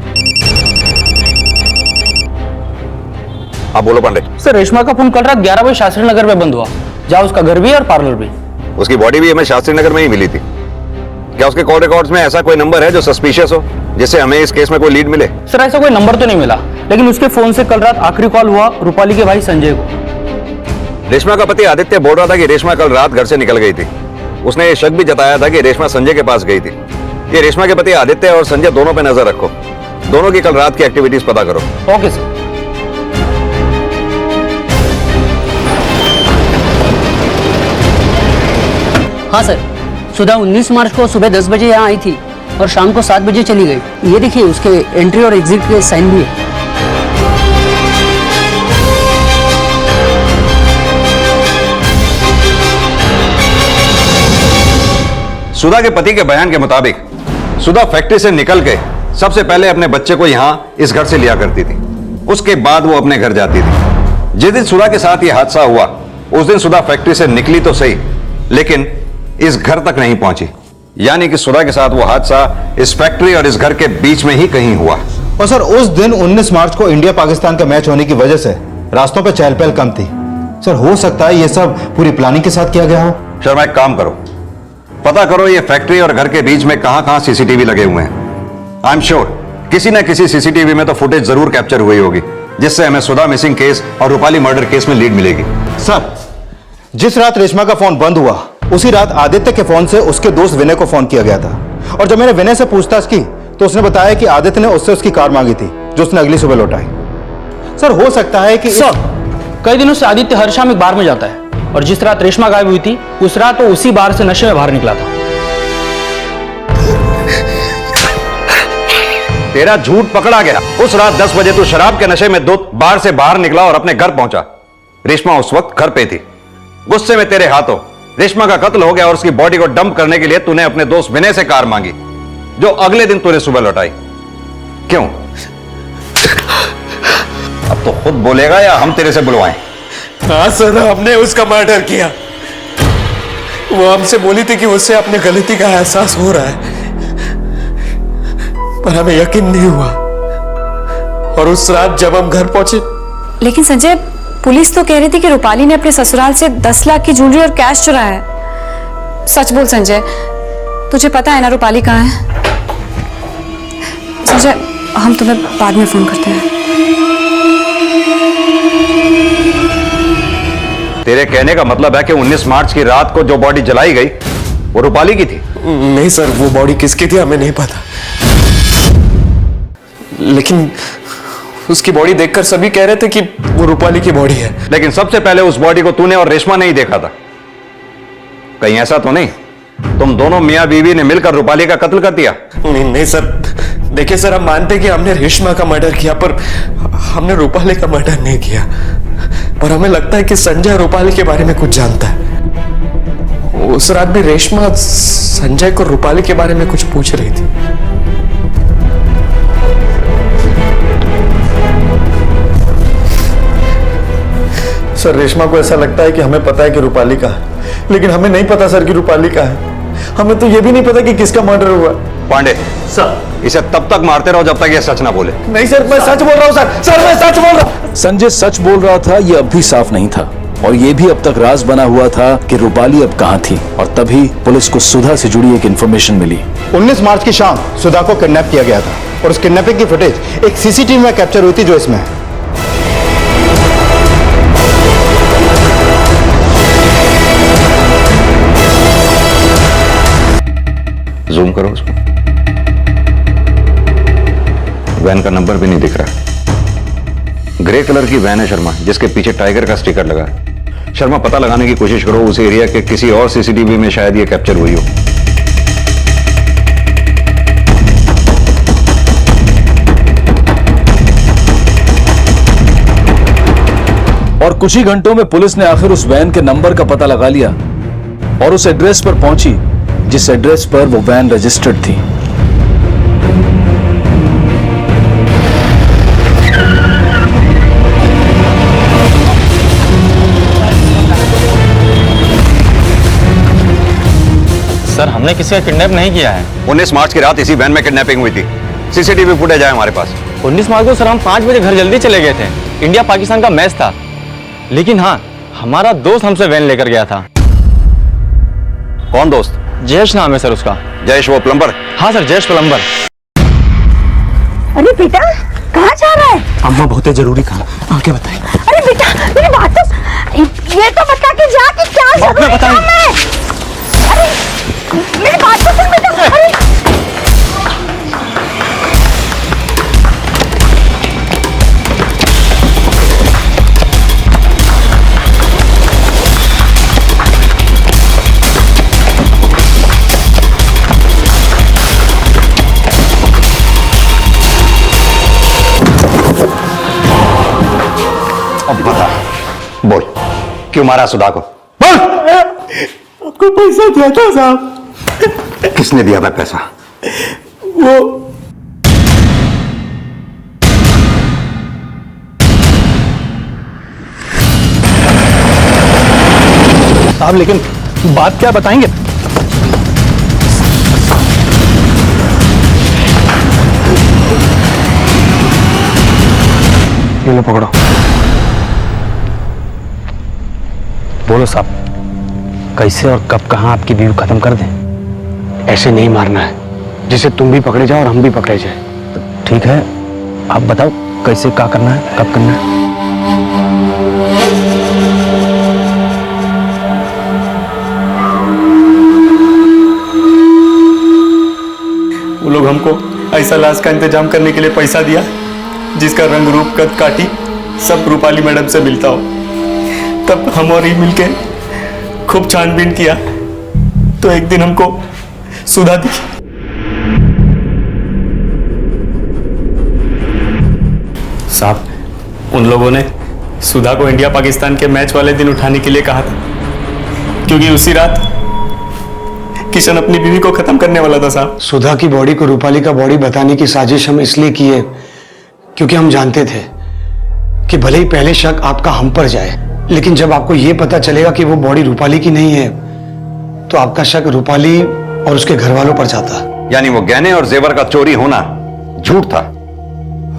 आप बोलो पांडे। सर रेशमा का फोन कल रात 11 बजे शास्त्री नगर में बंद हुआ, जहाँ उसका घर भी है और पार्लर भी। उसकी बॉडी भी हमें शास्त्री नगर में ही मिली थी। क्या उसके कॉल रिकॉर्ड्स में ऐसा कोई नंबर है जो सस्पिशियस हो, जिससे हमें इस केस में कोई लीड मिले? सर ऐसा कोई नंबर तो नहीं मिला, लेकिन उसके फोन से कल रात आखिरी कॉल हुआ रूपाली के भाई संजय को। रेशमा का पति आदित्य बोल रहा था कि रेशमा कल रात घर से निकल गई थी। उसने ये शक भी जताया था कि रेशमा संजय के पास गई थी। ये रेशमा के पति आदित्य और संजय दोनों पे नजर रखो, दोनों की कल रात की एक्टिविटीज पता करो। Okay sir. हाँ सर, सुधा 19 मार्च को सुबह 10 बजे यहाँ आई थी और शाम को 7 बजे चली गई। ये देखिए उसके एंट्री और एग्जिट के साइन भी है। सुधा के पति के बयान के मुताबिक सुधा फैक्ट्री से निकल के सबसे पहले अपने बच्चे को यहां इस घर से लिया करती थी। उसके बाद वो अपने घर जाती थी। जिस दिन सुधा के साथ यह हादसा हुआ उस दिन सुधा फैक्ट्री से निकली तो सही, लेकिन इस घर तक नहीं पहुंची। यानी कि सुधा के साथ वो हादसा इस फैक्ट्री और इस घर के बीच में ही कहीं हुआ। और सर उस दिन 19 मार्च को इंडिया पाकिस्तान का मैच होने की वजह से रास्तों पे चहल पहल कम थी। सर हो सकता है ये सब पूरी प्लानिंग के साथ किया गया हो। शर्मा एक काम करो, पता करो ये फैक्ट्री और घर के बीच में कहां-कहां सीसीटीवी लगे हुए हैं। आई एम श्योर किसी न किसी सीसीटीवी में तो फुटेज जरूर कैप्चर हुई होगी, जिससे हमें सुधा मिसिंग केस और रूपाली मर्डर केस में लीड मिलेगी। सर जिस रात रेशमा का फोन बंद हुआ उसी रात आदित्य के फोन से उसके दोस्त विनय को फोन किया गया था। और जब मैंने विनय से पूछताछ की तो उसने बताया कि आदित्य ने उससे उसकी कार मांगी थी, जो उसने अगली सुबह लौटाई। सर हो सकता है कि सर कई दिनों से आदित्य हर शाम एक बार में जाता है, और जिस रात रेशमा गायब हुई थी उस रात वो उसी बार से नशे में बाहर निकला था। तेरा झूठ पकड़ा गया। उस रात 10 बजे तू शराब के नशे में बार से बाहर निकला और अपने घर पहुंचा। रेशमा उस वक्त घर पे थी। गुस्से में तेरे हाथों रेशमा का कत्ल हो गया और उसकी बॉडी को डंप करने के लिए तूने अपने दोस्त विनय से कार मांगी, जो अगले दिन तूने सुबह लौटाई। क्यों? अब तो खुद बोलेगा या हम तेरे से बुलवाएं? हाँ सर, हमने उसका मर्डर किया। वो हमसे बोली थी कि उससे अपने गलती का एहसास हो रहा है, पर हमें यकीन नहीं हुआ। और उस रात जब हम घर पहुंचे। लेकिन संजय, पुलिस तो कह रही थी कि रूपाली ने अपने ससुराल से 10 लाख की ज्वेलरी और कैश चुराया है। सच बोल संजय, तुझे पता है ना रूपाली कहाँ है? संजय, हम तुम्हें बाद में फोन करते हैं। तेरे कहने का मतलब है कि 19 मार्च की रात को जो बॉडी जलाई गई वो रूपाली की थी? नहीं सर, वो बॉडी किसकी थी हमें नहीं पता, लेकिन उसकी बॉडी देखकर सभी कह रहे थे कि वो रूपाली की बॉडी है। लेकिन सबसे पहले उस बॉडी को तूने और रेशमा ने ही देखा था। कहीं ऐसा तो नहीं तुम दोनों मियां बीवी ने मिलकर रूपाली का कत्ल कर दिया? नहीं सर, देखिए सर, हम मानते कि हमने रेशमा का मर्डर किया, पर हमने रूपाली का मर्डर नहीं किया। पर हमें लगता है कि संजय रूपाली के बारे में कुछ जानता है। उस रात भी रेशमा संजय को रूपाली के बारे में कुछ पूछ रही थी। सर रेशमा को ऐसा लगता है कि हमें पता है कि रूपाली का है, लेकिन हमें नहीं पता सर कि रूपाली का है। हमें तो ये भी नहीं पता कि किसका मर्डर हुआ। पांडे सर, इसे तब तक मारते रहो जब तक ये सच ना बोले। नहीं सर, मैं सच बोल रहा हूँ सर। सर मैं सच बोल रहा हूँ। संजय सच बोल रहा था, ये अब भी साफ नहीं था, और ये भी अब तक राज बना हुआ था कि रूपाली अब कहां थी। और तभी पुलिस को सुधा से जुड़ी एक इंफॉर्मेशन मिली। 19 मार्च की शाम सुधा को किडनैप किया गया था, और उस किडनैपिंग की फुटेज एक सीसीटीवी में कैप्चर हुई थी, जो इसमें है। जूम करो उसको। वैन का नंबर भी नहीं दिख रहा। ग्रे कलर की वैन है शर्मा, जिसके पीछे टाइगर का स्टिकर लगा है। शर्मा पता लगाने की कोशिश करो उस एरिया के किसी और सीसीटीवी में शायद ये कैप्चर हुई हो। और कुछ ही घंटों में पुलिस ने आखिर उस वैन के नंबर का पता लगा लिया और उस एड्रेस पर पहुंची जिस एड्रेस पर वो वैन रजिस्टर्ड थी। सर हमने किसी का किडनैप नहीं किया है। 19 मार्च की रात इसी वैन में किडनैपिंग हुई थी। सीसीटीवी फुटेज है हमारे पास। 19 मार्च को सर हम 5 बजे घर जल्दी चले गए थे। इंडिया पाकिस्तान का मैच था। लेकिन हाँ, हमारा दोस्त हमसे वैन लेकर गया था। कौन दोस्त? जयेश नाम है सर उसका। जयेश वो प्लम्बर? हाँ सर, जयेश प्लम्बर। अरे बेटा कहाँ जा रहा है? अम्मा बहुत जरूरी काम, आके बताएं। अरे बेटा मेरी बात तो ये तो बता के जा कि क्या जरूरी काम है। अरे मेरी बात तो सुन बेटा। अरे अब बता, बोल क्यों मारा सुधा को? बोल। आपको पैसा दिया था साहब। किसने दिया था पैसा? वो साहब लेकिन बात क्या बताएंगे? ये लो पकड़ो। बोलो साहब, कैसे और कब कहां आपकी बीवी खत्म कर दें? ऐसे नहीं मारना है, जिसे तुम भी पकड़े जाओ और हम भी पकड़े जाए। तो ठीक है, आप बताओ कैसे क्या करना है, कब करना है? वो लोग हमको ऐसा लाश का इंतजाम करने के लिए पैसा दिया जिसका रंग रूप कद काटी सब रूपाली मैडम से मिलता हो। तब हम और ये मिलके खूब छानबीन किया तो एक दिन हमको सुधा दिखी। साहब, उन लोगों ने सुधा को इंडिया पाकिस्तान के मैच वाले दिन उठाने के लिए कहा था, क्योंकि उसी रात किशन अपनी बीवी को खत्म करने वाला था। साहब, सुधा की बॉडी को रूपाली का बॉडी बताने की साजिश हम इसलिए की है क्योंकि हम जानते थे कि भले ही पहले शक आपका हम पर जाए, लेकिन जब आपको यह पता चलेगा कि वो बॉडी रूपाली की नहीं है तो आपका शक रूपाली और उसके घर वालों पर जाता। यानी वो गहने और जेवर का चोरी होना झूठ था?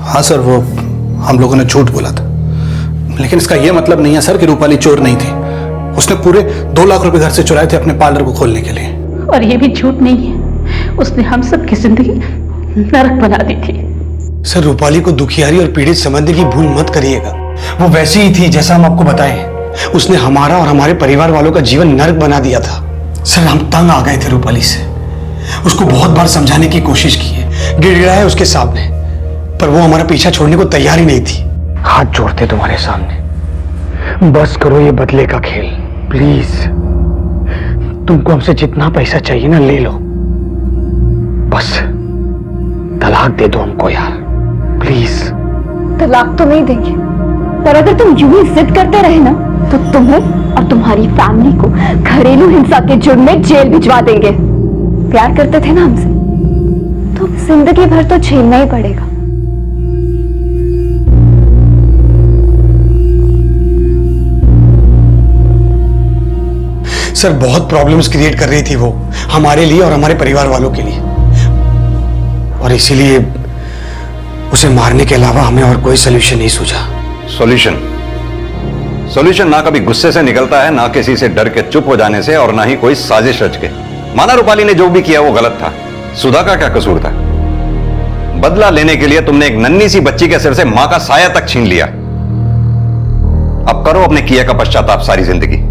हाँ सर, वो हम लोगों ने झूठ बोला था, लेकिन इसका यह मतलब नहीं है सर कि रूपाली चोर नहीं थी। उसने पूरे 2 लाख रुपए घर से चुराए थे अपने पार्लर को खोलने के लिए। और ये भी झूठ नहीं है, उसने हम सब की जिंदगी नरक बना दी थी। सर, रूपाली को दुखियारी और पीड़ित समझने की भूल मत करिएगा। वो वैसी ही थी जैसा हम आपको बताएं। उसने हमारा और हमारे परिवार वालों का जीवन नरक बना दिया था। सर, हम तंग आ गए थे रूपाली से। उसको बहुत बार समझाने की कोशिश की है, गिड़गिड़ाए उसके सामने, पर वो हमारा पीछा छोड़ने को तैयार ही नहीं थी। हाथ जोड़ते तुम्हारे सामने, बस करो ये बदले का खेल प्लीज। तुमको हमसे जितना पैसा चाहिए ना ले लो, बस तलाक दे दो हमको यार, प्लीज। तलाक तो नहीं देंगे, पर अगर तुम यूं ही जिद करते रहे ना तो तुम्हें और तुम्हारी फैमिली को घरेलू हिंसा के जुर्म में जेल भिजवा देंगे। प्यार करते थे ना हमसे तो जिंदगी भर तो झेलना ही पड़ेगा। सर, बहुत प्रॉब्लम्स क्रिएट कर रही थी वो हमारे लिए और हमारे परिवार वालों के लिए, और इसीलिए उसे मारने के अलावा हमें और कोई सोल्यूशन नहीं सूझा। सॉल्यूशन ना कभी गुस्से से निकलता है, ना किसी से डर के चुप हो जाने से, और ना ही कोई साजिश रच के। माना रूपाली ने जो भी किया वो गलत था, सुधा का क्या कसूर था? बदला लेने के लिए तुमने एक नन्ही सी बच्ची के सिर से मां का साया तक छीन लिया। अब करो अपने किए का पश्चाताप सारी जिंदगी।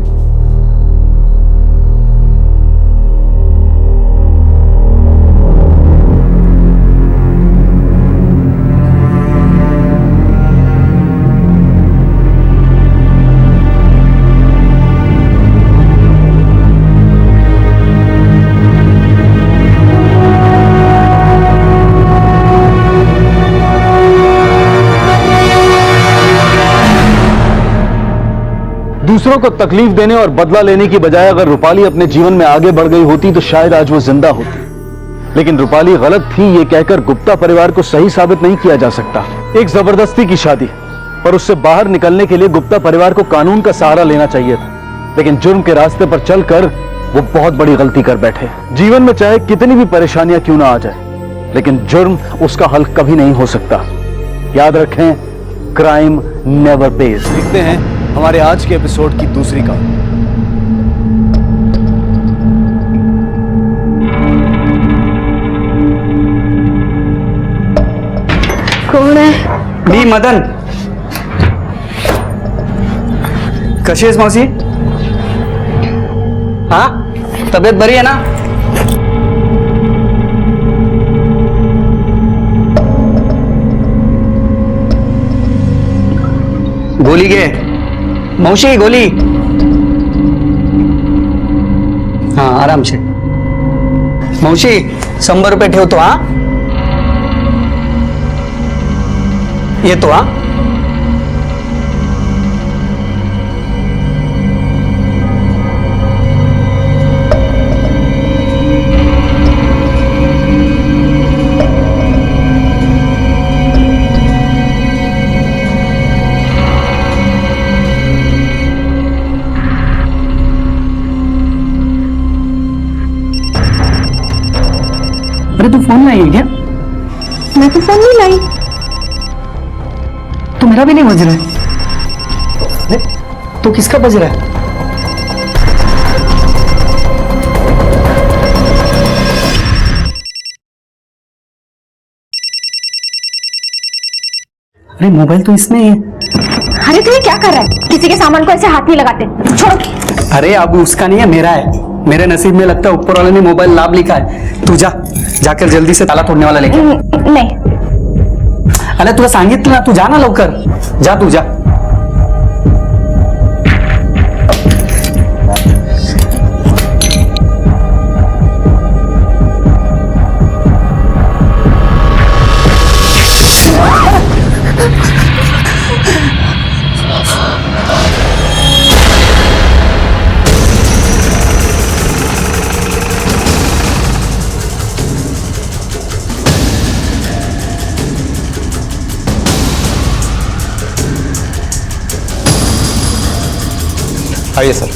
दूसरों को तकलीफ देने और बदला लेने की बजाय अगर रूपाली अपने जीवन में आगे बढ़ गई होती तो शायद आज वो जिंदा होती। लेकिन रूपाली गलत थी ये कहकर गुप्ता परिवार को सही साबित नहीं किया जा सकता। एक जबरदस्ती की शादी, पर उससे बाहर निकलने के लिए गुप्ता परिवार को कानून का सहारा लेना चाहिए था। लेकिन जुर्म के रास्ते पर चलकर वो बहुत बड़ी गलती कर बैठे। जीवन में चाहे कितनी भी परेशानियां क्यों ना आ जाए, लेकिन जुर्म उसका हल कभी नहीं हो सकता। याद रखें, क्राइम नेवर पेज। देखते हैं हमारे आज के एपिसोड की दूसरी कहानी। कौन है? मी मदन. कशी आहेस मावशी? हाँ, तब्येत बरी आहे ना? गोली घे मावशी, गोली. हाँ, आराम से. मावशी 100 रुपये ठेवतो. हा, येतो. हा, अरे तू फोन लाई है क्या? मैं तो फोन नहीं लाई। तो मेरा भी नहीं बज रहा है. तो किसका बज रहा है? अरे मोबाइल तो इसमें ही है. अरे तू ये क्या कर रहा है? किसी के सामान को ऐसे हाथ नहीं लगाते, छोड़ो. अरे अब उसका नहीं है, मेरा है. मेरे नसीब में लगता है ऊपर वाले ने मोबाइल लाभ लिखा है. तू जाकर जल्दी से ताला तोड़ने वाला लेके. नहीं. अरे तुला सांगितलं ना, तू जा ना लवकर. जा तू जा. आइए सर.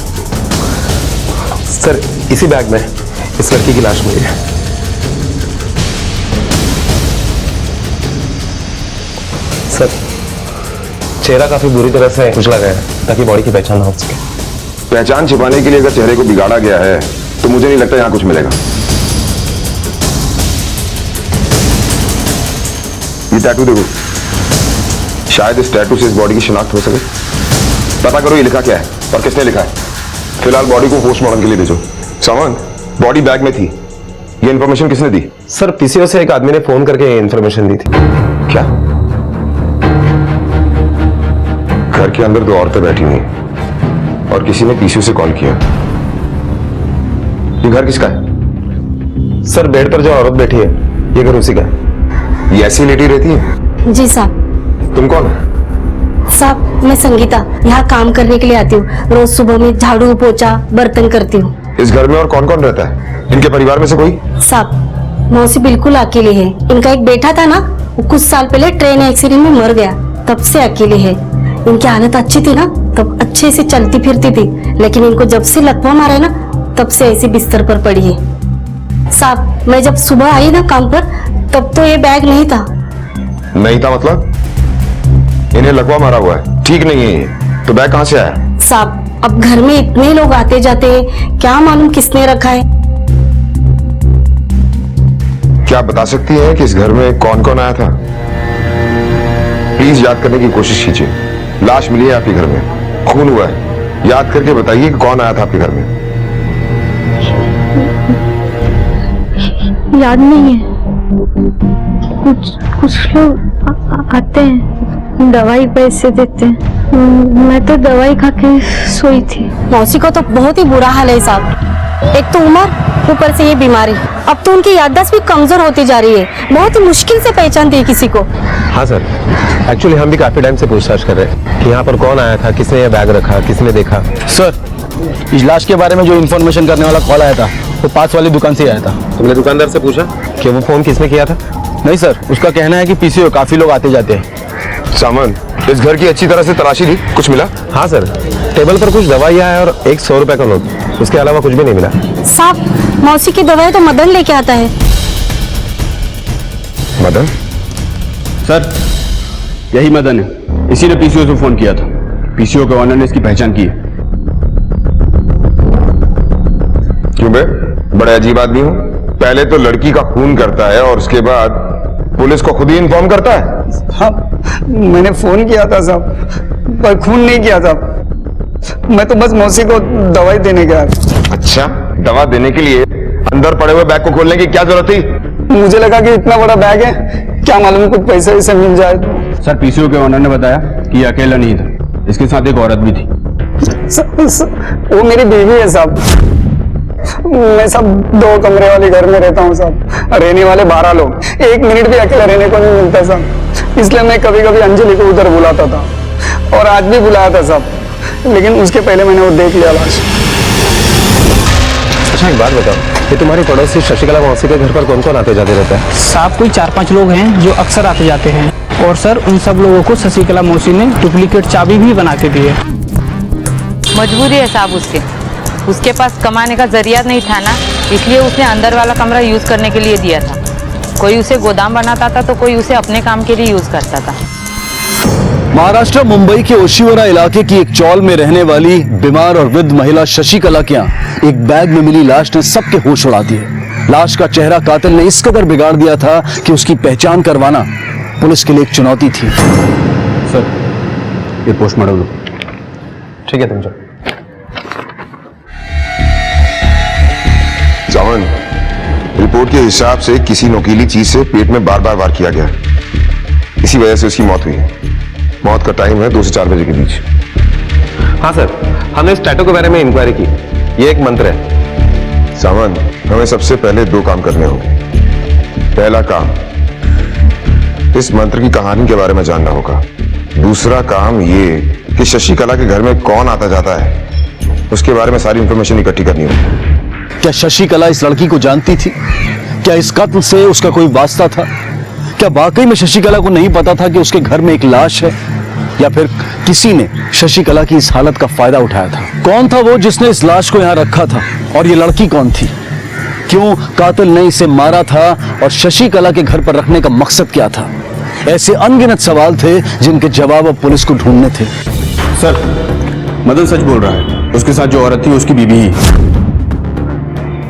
सर इसी बैग में इस लड़की की लाश मिली है. सर चेहरा काफी बुरी तरह से कुचला गया है ताकि बॉडी की पहचान हो सके. पहचान छिपाने के लिए अगर चेहरे को बिगाड़ा गया है तो मुझे नहीं लगता यहां कुछ मिलेगा. ये टैटू देखो, शायद इस टैटू से इस बॉडी की शिनाख्त हो सके. पता करो ये लिखा क्या है और किसने लिखा है. फिलहाल बॉडी को पोस्टमार्टम के लिए भेजो. सामान बॉडी बैग में थी. ये इंफॉर्मेशन किसने दी? सर पीसीओ से एक आदमी ने फोन करके इंफॉर्मेशन दी थी. क्या? घर के अंदर 2 औरतें बैठी हुई और किसी ने पीसीओ से कॉल किया. ये घर किसका है? सर बेड पर जो औरत बैठी है ये घर उसी का है. ये ऐसी लेटी रहती है? जी साहब. तुम कौन हो? साहब मैं संगीता, यहाँ काम करने के लिए आती हूँ. रोज सुबह में झाड़ू पोछा बर्तन करती हूँ. इस घर में और कौन कौन रहता है? इनके परिवार में से कोई? साहब मौसी बिल्कुल अकेली है. इनका एक बेटा था ना, वो कुछ साल पहले ट्रेन एक्सीडेंट में मर गया, तब से अकेली है. इनकी हालत अच्छी थी ना, तब अच्छे से चलती फिरती थी, लेकिन इनको जब से लकवा मारा है ना, तब से ऐसे बिस्तर पर पड़ी है. साहब मैं जब सुबह आई ना काम पर, तब तो ये बैग नहीं था. नहीं था मतलब? इन्हें लकवा मारा हुआ है, ठीक नहीं है ये. तो बैग कहां से आया? साहब अब घर में इतने लोग आते जाते हैं, क्या मालूम किसने रखा है. क्या आप बता सकती हैं कि इस घर में कौन कौन आया था? प्लीज याद करने की कोशिश कीजिए. लाश मिली है आपके घर में, खून हुआ है. याद करके बताइए कि कौन आया था आपके घर में. याद नहीं है. कुछ लोग आते हैं, दवाई पैसे देते हैं. मैं तो दवाई खा के सोई थी. मौसी को तो बहुत ही बुरा हाल है साहब. एक तो उम्र, ऊपर से ये बीमारी. अब तो उनकी याददाश्त भी कमजोर होती जा रही है. बहुत ही मुश्किल से पहचानती है किसी को. हाँ सर, एक्चुअली हम भी काफी टाइम से पूछताछ कर रहे हैं कि यहाँ पर कौन आया था, किसने ये बैग रखा, किसने देखा. सर इस लाश के बारे में जो इन्फॉर्मेशन करने वाला कॉल आया था वो पास वाली दुकान से आया था. तुमने दुकानदार से पूछा कि वो फोन किसने किया था? नहीं सर, उसका कहना है कि पीसीओ काफी लोग आते जाते हैं. सामान इस घर की अच्छी तरह से तलाशी ली, कुछ मिला? हाँ सर, टेबल पर कुछ दवाइयाँ है और एक 100 रुपए का नोट. उसके अलावा कुछ भी नहीं मिला। साहब मौसी की दवाई तो मदन लेके आता है। मदन? सर यही मदन है, इसी ने पीसीओ से फोन किया था। पीसीओ के ऑनर ने इसकी पहचान की है। क्यों बे, बड़े अजीब आदमी हो। पहले तो लड़की का खून करता है और उसके बाद पुलिस को खुद ही इन्फॉर्म करता है। हाँ, मैंने फोन किया था साहब, पर खून नहीं किया था। मैं तो बस मौसी को दवाई देने गया। अच्छा, दवा देने के लिए अंदर पड़े हुए बैग को खोलने की क्या जरूरत थी? मुझे लगा कि इतना बड़ा बैग है, क्या मालूम कुछ पैसे वैसे मिल जाए तो। सर पीसीओ के ऑनर ने बताया कि अकेला नहीं था, इसके साथ एक औरत भी थी। वो मेरी बीवी है साहब। मैं सब 2 कमरे वाले घर में रहता हूँ साहब, रहने वाले 12 लोग, 1 मिनट भी अकेला रहने को नहीं मिलता साहब। इसलिए मैं कभी कभी अंजलि को उधर बुलाता था, और आज भी बुलाया था साहब, लेकिन उसके पहले मैंने वो देख लिया लाश। अच्छा एक बात बताओ, ये तुम्हारी पड़ोसी शशिकला मौसी के घर पर कौन कौन आते जाते रहता है? साहब कोई 4-5 लोग हैं जो अक्सर आते जाते हैं, और सर उन सब लोगों को शशिकला मौसी ने डुप्लीकेट चाबी भी बना के दी है। मजबूरी है साहब उसके पास कमाने का जरिया नहीं था ना, इसलिए उसने अंदर वाला कमरा यूज करने के लिए दिया था। कोई उसे गोदाम बनाता था तो कोई उसे अपने काम के लिए यूज करता था। महाराष्ट्र मुंबई के ओशिवरा इलाके की एक चौल में रहने वाली बीमार और वृद्ध महिला शशिकला के यहाँ एक बैग में मिली लाश ने सबके होश उड़ा दिए। लाश का चेहरा कातिल ने इस कदर बिगाड़ दिया था कि उसकी पहचान करवाना पुलिस के लिए एक चुनौती थी। सर ये पोस्टमार्टम। ठीक है, तुम जाओ। जावन, रिपोर्ट के हिसाब से किसी नोकीली चीज से पेट में बार बार वार किया गया, इसी वजह से उसकी मौत हुई है। मौत का टाइम है 2 से 4 बजे के बीच। हाँ सर, हमने इस टैटू के बारे में इंक्वायरी की। ये एक मंत्र है। सावन, हमें सबसे पहले 2 काम करने होंगे। पहला काम, इस मंत्र की कहानी के बारे में जानना होगा। दूसरा काम ये कि शशिकला के घर में कौन आता जाता है, उसके बारे में सारी इंफॉर्मेशन इकट्ठी करनी होगी। क्या शशिकला इस लड़की को जानती थी? क्या इस कत्ल से उसका कोई वास्ता था? क्या वाकई में शशिकला को नहीं पता था कि उसके घर में एक लाश है, या फिर किसी ने शशिकला की इस हालत का फायदा उठाया था? कौन था वो जिसने इस लाश को यहाँ रखा था, और ये लड़की कौन थी? क्यों कातिल ने इसे मारा था, और शशिकला के घर पर रखने का मकसद क्या था? ऐसे अनगिनत सवाल थे जिनके जवाब अब पुलिस को ढूंढने थे। सर मदन सच बोल रहा है, उसके साथ जो औरत थी उसकी बीवी ही।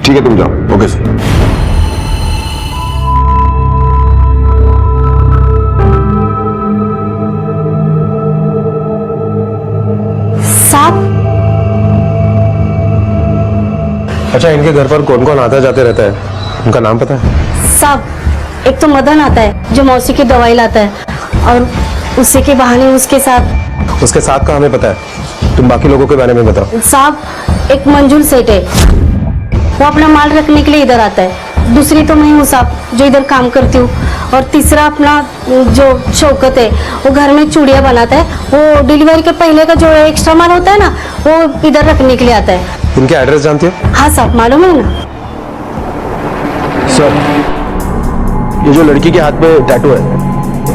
ठीक है, तुम जाओ। Okay sir. साहब अच्छा, इनके घर पर कौन कौन आता जाते रहता है, उनका नाम पता है? साहब एक तो मदन आता है जो मौसी की दवाई लाता है, और उसी के बहाने उसके साथ का हमें पता है, तुम बाकी लोगों के बारे में बताओ। साहब एक मंजूर सेठ है, वो अपना माल रखने के लिए इधर आता है। दूसरी तो मैं हूँ साहब जो इधर काम करती हूँ, और तीसरा अपना जो शौकत है वो घर में चूड़ियाँ बनाता है। वो डिलीवरी के पहले का जो एक्स्ट्रा माल होता है ना, वो इधर रखने के लिए आता है। इनके एड्रेस जानती हो? हाँ साहब मालूम है ना। सर ये जो लड़की के हाथ पे टैटू है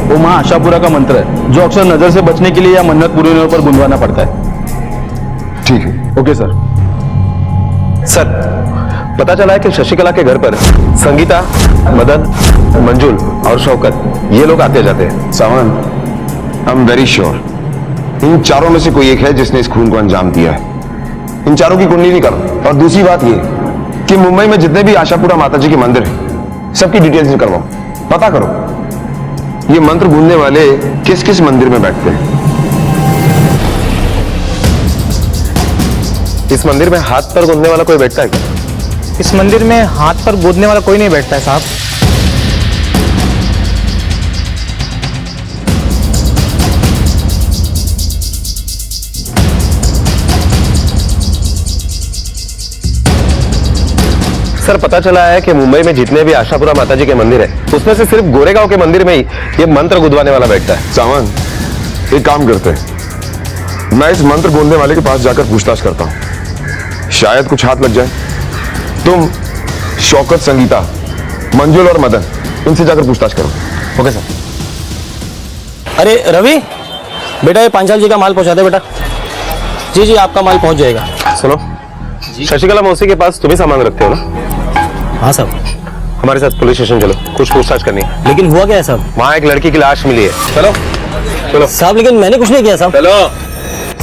वो माँ आशापुरा का मंत्र है, जो अक्सर नजर से बचने के लिए या मन्नत पूरी होने पर गुनगुनाना पड़ता है। ठीक है। Okay sir. सर पता चला है कि शशिकला के घर पर संगीता, मदन, मंजुल और शौकत ये लोग आते जाते हैं। सावन, I am very sure in चारों में से कोई एक है जिसने इस खून को अंजाम दिया है। इन चारों की कुंडली निकालो, और दूसरी बात ये कि मुंबई में जितने भी आशापुरा माता जी के मंदिर हैं सबकी डिटेल्स निकलवाओ, पता करो ये मंत्र गूंजने वाले किस किस मंदिर में बैठते हैं। इस मंदिर में हाथ पर गूंजने वाला कोई बैठता है क्या? इस मंदिर में हाथ पर गोदने वाला कोई नहीं बैठता है साहब। सर पता चला है कि मुंबई में जितने भी आशापुरा माता जी के मंदिर है उसमें से सिर्फ गोरेगांव के मंदिर में ही ये मंत्र गुदवाने वाला बैठता है। सावन, एक काम करते हैं, मैं इस मंत्र गूंजने वाले के पास जाकर पूछताछ करता हूं, शायद कुछ हाथ लग जाए। तुम शौकत, संगीता, मंजुल और मदन इनसे जाकर पूछताछ करो। Okay sir. अरे रवि बेटा, ये पांचाल जी का माल पहुंचा दे बेटा। जी जी आपका माल पहुंच जाएगा। सुनो, शशिकला मौसी के पास तुम ही सामान रखते हो ना? हाँ साहब। हमारे साथ पुलिस स्टेशन चलो, कुछ पूछताछ करनी है। लेकिन हुआ क्या है साहब? वहाँ एक लड़की की लाश मिली है। चलो चलो साहब। लेकिन मैंने कुछ नहीं किया साहब। चलो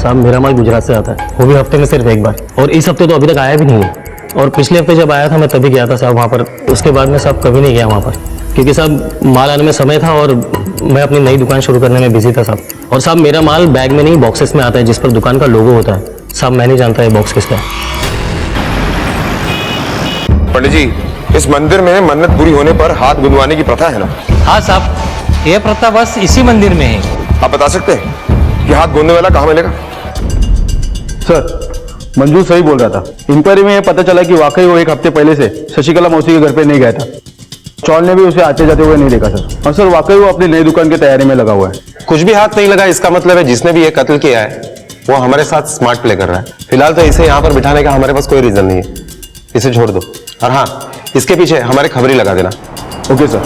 साहब, मेरा माल गुजरात से आता है, वो भी हफ्ते में सिर्फ एक बार, और इस हफ्ते तो अभी तक आया भी नहीं है। और पिछले हफ्ते जब आया था मैं तभी गया था साहब वहाँ पर, उसके बाद में साहब कभी नहीं गया वहाँ पर, क्योंकि साहब माल आने में समय था और मैं अपनी नई दुकान शुरू करने में बिजी था साहब। और साहब मेरा माल बैग में नहीं बॉक्सेस में आता है, जिस पर दुकान का लोगो होता है। साहब मैं नहीं जानता ये बॉक्स किसका है। पंडित जी, इस मंदिर में मन्नत पूरी होने पर हाथ गुंदवाने की प्रथा है ना? हाँ साहब, ये प्रथा बस इसी मंदिर में है। आप बता सकते हैं कि हाथ गूंदने वाला कहाँ मिलेगा? सर, मंजू सही बोल रहा था। इंक्वायरी में यह पता चला कि वाकई वो एक हफ्ते पहले से शशिकला मौसी के घर पे नहीं गया था। चौल ने भी उसे आते जाते हुए नहीं देखा सर। और सर वाकई वो अपनी नई दुकान की तैयारी में लगा हुआ है। कुछ भी हाथ नहीं लगा, इसका मतलब है जिसने भी ये कत्ल किया है वो हमारे साथ स्मार्ट प्ले कर रहा है। फिलहाल तो इसे यहाँ पर बिठाने का हमारे पास कोई रीजन नहीं है, इसे छोड़ दो। और हाँ, इसके पीछे हमारे खबरी लगा देना। Okay sir.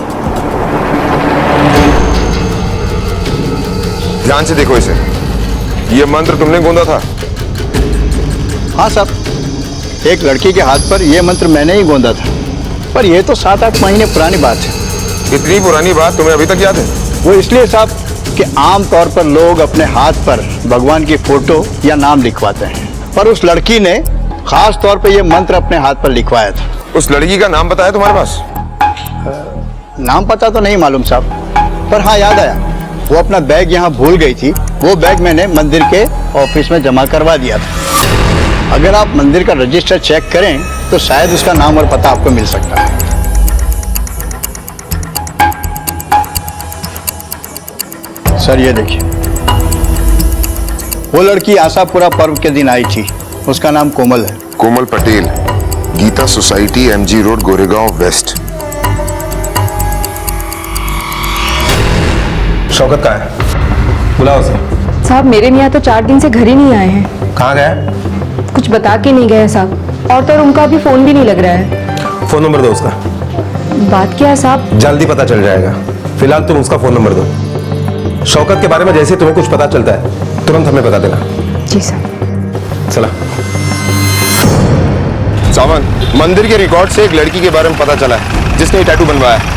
ध्यान से देखो इसे, ये मंत्र तुमने गूंदा था? हाँ साहब, एक लड़की के हाथ पर यह मंत्र मैंने ही गोंदा था, पर यह तो 7-8 महीने पुरानी बात है। इतनी पुरानी बात तुम्हें अभी तक याद है? वो इसलिए साहब कि आम तौर पर लोग अपने हाथ पर भगवान की फोटो या नाम लिखवाते हैं, पर उस लड़की ने खास तौर पर यह मंत्र अपने हाथ पर लिखवाया था। उस लड़की का नाम बताया तुम्हारे पास? नाम पता तो नहीं मालूम साहब, पर हाँ याद आया, वो अपना बैग यहाँ भूल गई थी। वो बैग मैंने मंदिर के ऑफिस में जमा करवा दिया था। अगर आप मंदिर का रजिस्टर चेक करें तो शायद उसका नाम और पता आपको मिल सकता है। सर ये देखिए, वो लड़की आशापुरा पर्व के दिन आई थी, उसका नाम कोमल है। Komal Patel, Geeta society, MG road, Goregaon west. Shaukat कहाँ है? बुलाओ उसे। साहब मेरे मियाँ तो 4 दिन से घर ही नहीं आए हैं। कहाँ गया? कुछ बता के नहीं गए साहब, और तो उनका अभी फोन भी नहीं लग रहा है। फोन नंबर दो उसका। बात क्या है साहब? जल्दी पता चल जाएगा, फिलहाल तुम उसका फोन नंबर दो। शौकत के बारे में जैसे तुम्हें कुछ पता चलता है तुरंत हमें बता देना। जी सर। चला। सावंत, मंदिर के रिकॉर्ड से एक लड़की के बारे में पता चला है जिसने टैटू बनवाया है।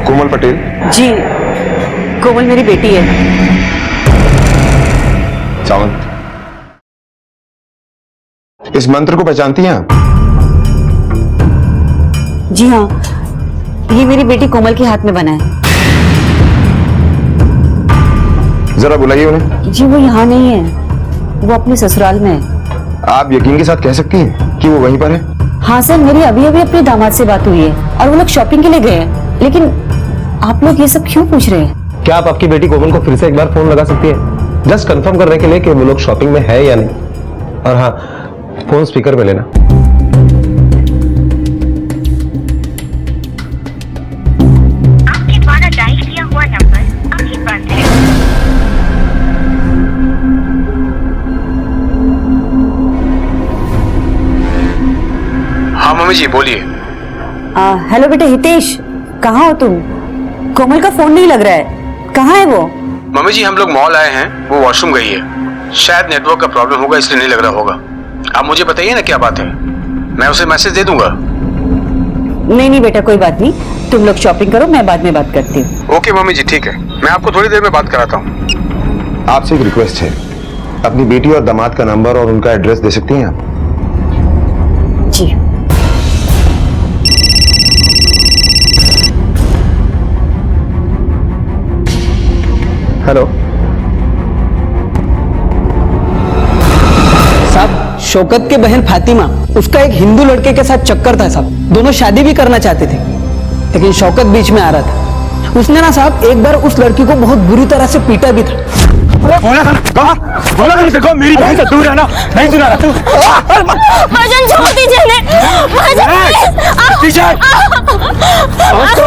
कोमल पटेल? जी, कोमल मेरी बेटी है। सावंत, इस मंत्र को पहचानती हैं आप? जी हाँ, ये मेरी बेटी कोमल के हाथ में बना है। जरा बुलाइए उन्हें। जी वो यहाँ नहीं है, वो अपने ससुराल में है। आप यकीन के साथ कह सकती हैं कि वो वहीं पर है? हाँ सर, मेरी अभी अभी अपने दामाद से बात हुई है और वो लोग शॉपिंग के लिए गए हैं। लेकिन आप लोग ये सब क्यों पूछ रहे हैं? क्या आप आपकी बेटी कोमल को फिर से एक बार फोन लगा सकती हैं, जस्ट कंफर्म करने के लिए कि वो लोग शॉपिंग में है या नहीं? और हाँ, फोन स्पीकर पे लेना। आपके द्वारा डायल किया हुआ नंबर अभी बंद है। हाँ मम्मी जी बोलिए। हेलो बेटे हितेश, कहाँ हो तुम? कोमल का फोन नहीं लग रहा है, कहाँ है वो? मम्मी जी हम लोग मॉल आए हैं, वो वॉशरूम गई है, शायद नेटवर्क का प्रॉब्लम होगा इसलिए नहीं लग रहा होगा। आप मुझे बताइए ना क्या बात है, मैं उसे मैसेज दे दूंगा। नहीं नहीं बेटा, कोई बात नहीं, तुम लोग शॉपिंग करो, मैं बाद में बात करती हूँ। ओके मम्मी जी ठीक है, मैं आपको थोड़ी देर में बात कराता हूँ। आपसे एक रिक्वेस्ट है, अपनी बेटी और दामाद का नंबर और उनका एड्रेस दे सकती हैं आप? जी। हेलो साहब, शौकत के बहन फातिमा, उसका एक हिंदू लड़के के साथ चक्कर था साहब। दोनों शादी भी करना चाहते थे, लेकिन शौकत बीच में आ रहा था। उसने ना साहब एक बार उस लड़की को बहुत बुरी तरह से पीटा भी था। बोला था देखो मेरी बहन से दूर रहना, नहीं सुना रहा तू। भजन छोड़ दीजिए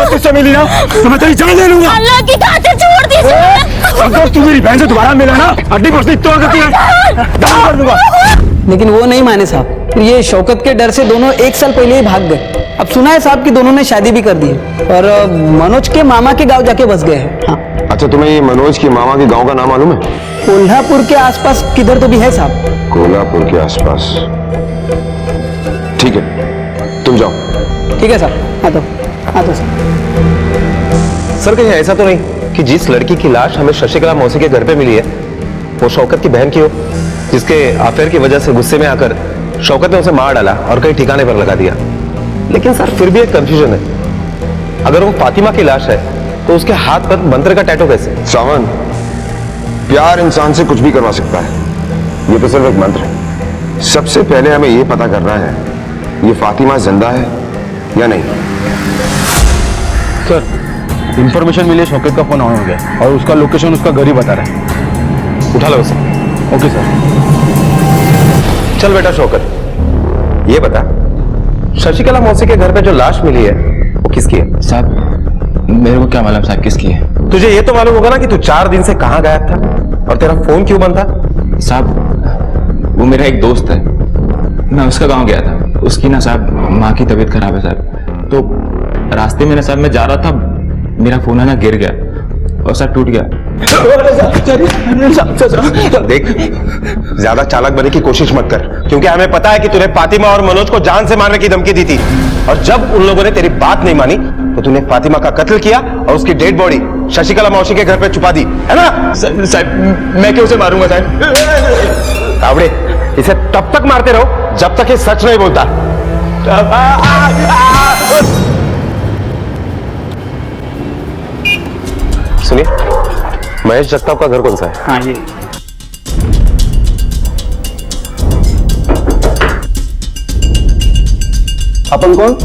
तुझसे मिली ना तो मैं तेरी जान ले लूंगा। अल्लाह की खातिर छोड़ दीजिए। अगर तू मेरी बहन से दोबारा मिला ना, हड्डी पसली तोड़ करती है, दाम कर दूंगा। लेकिन वो नहीं माने साहब, फिर ये शौकत के डर से दोनों 1 साल पहले ही भाग गए। अब सुना है साहब कि दोनों ने शादी भी कर दी है और मनोज के मामा के गांव जाके बस गए हैं। हाँ। अच्छा, तुम्हें ये मनोज के मामा के गांव का नाम मालूम है? कोल्हापुर के आसपास किधर तो भी है साहब। कोल्हापुर के आसपास, ठीक है, तुम जाओ। ठीक है साहब, आ तो सर कहीं ऐसा तो नहीं कि जिस लड़की की लाश हमें शशिकला मौसी के घर पे मिली है वो शौकत की बहन की हो, जिसके अफेयर की वजह से गुस्से में आकर शौकत ने उसे मार डाला और कहीं ठिकाने पर लगा दिया। लेकिन सर फिर भी एक कंफ्यूजन है, अगर वो फातिमा की लाश है तो उसके हाथ पर मंत्र का टैटू कैसे? सावन, प्यार इंसान से कुछ भी करवा सकता है, ये तो सिर्फ एक मंत्र है। सबसे पहले हमें ये पता करना है ये फातिमा जिंदा है या नहीं। सर इंफॉर्मेशन मिली है, शौकत का फोन ऑन हो गया और उसका लोकेशन उसका घर ही बता रहा है। उठा लो उसे। Okay sir. चल बेटा शौकत, ये बता शशिकला मौसी के घर पे जो लाश मिली है वो किसकी है? साहब मेरे को क्या मालूम साहब किसकी है। तुझे ये तो मालूम होगा ना कि तू 4 दिन से कहां गायब था और तेरा फोन क्यों बंद था? साहब वो मेरा एक दोस्त है, मैं उसका गांव गया था, उसकी ना साहब माँ की तबीयत खराब है साहब, तो रास्ते में ना साहब मैं जा रहा था, मेरा फोन है ना गिर गया और साहब टूट गया। देख ज्यादा चालाक बनने की कोशिश मत कर, क्योंकि हमें पता है कि तूने फातिमा और मनोज को जान से मारने की धमकी दी थी और जब उन लोगों ने तेरी बात नहीं मानी तो तूने फातिमा का कत्ल किया और उसकी डेड बॉडी शशिकला मौसी के घर पे छुपा दी, है ना? साहब मैं क्यों उसे मारूंगा साहब? कावड़े, इसे तब तक मारते रहो जब तक ये सच नहीं बोलता। सुनिए, महेश जगताप का घर कौन सा है? हाँ ये अपन कौन?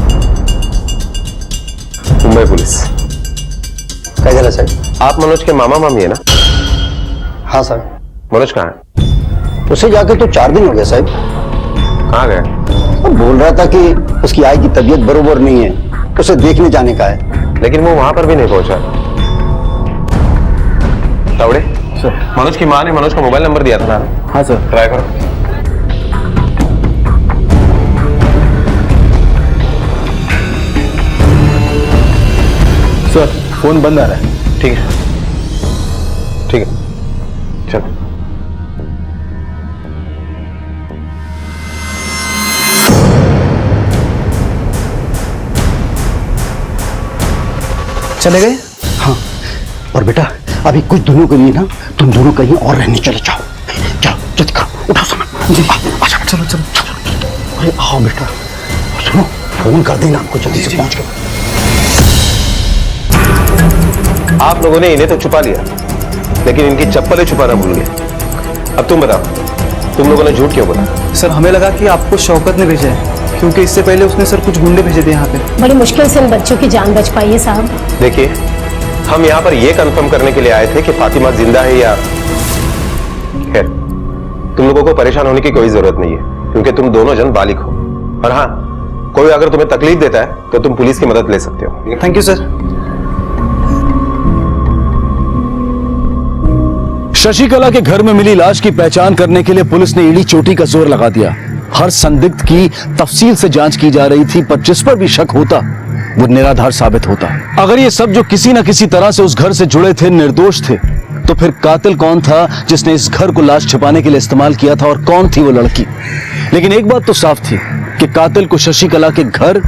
मुंबई पुलिस। क्या झाला साहब? आप मनोज के मामा मामी है ना? हाँ सर। मनोज कहाँ है? उसे जाके तो 4 दिन हो गया साहब। कहाँ गया? वो बोल रहा था कि उसकी आई की तबीयत बरोबर नहीं है, उसे देखने जाने का है। लेकिन वो वहां पर भी नहीं पहुंचा। तावड़े सर, मनोज की माँ ने मनोज का मोबाइल नंबर दिया था ना? हाँ सर। ट्राई करो। सर फोन बंद आ रहा है। ठीक है ठीक है, चल। चले गए? हाँ। और बेटा अभी कुछ दिनों के लिए ना तुम दोनों कहीं और रहने चले जाओ। जाओ जल्दी करो, उठाओ सामान। अच्छा चलो चलो चलो। अरे आओ बेटा, सुनो फोन कर देना हमको जल्दी से पहुंच गए। आप लोगों ने इन्हें तो छुपा लिया, लेकिन इनकी चप्पलें छुपाना भूल गए। अब तुम बताओ, तुम लोगों ने झूठ क्यों बोला? सर हमें लगा कि आपको शौकत ने भेजा है, क्योंकि इससे पहले उसने सर कुछ गुंडे भेजे थे यहाँ पे। बड़ी मुश्किल से इन बच्चों की जान बच पाई है साहब। देखिए, हम यहाँ पर यह कंफर्म करने के लिए आए थे कि फातिमा जिंदा है या। खैर, तुम लोगों को परेशान होने की कोई जरूरत नहीं है, क्योंकि तुम दोनों जन बालिग हो। और हाँ, कोई अगर तुम्हें तकलीफ देता है तो तुम पुलिस की मदद ले सकते हो। Thank you sir. शशिकला के घर में मिली लाश की पहचान करने के लिए पुलिस ने ईड़ी चोटी का जोर लगा दिया। हर संदिग्ध की तफसील से जांच की जा रही थी, पर जिस पर भी शक होता वो निराधार साबित होता। अगर ये सब जो किसी न किसी तरह से उस घर से जुड़े थे निर्दोष थे, तो फिर कातिल कौन था जिसने इस घर को लाश छिपाने के लिए इस्तेमाल किया था, और कौन थी वो लड़की? लेकिन एक बात तो साफ थी कि कातिल को शशिकला के घर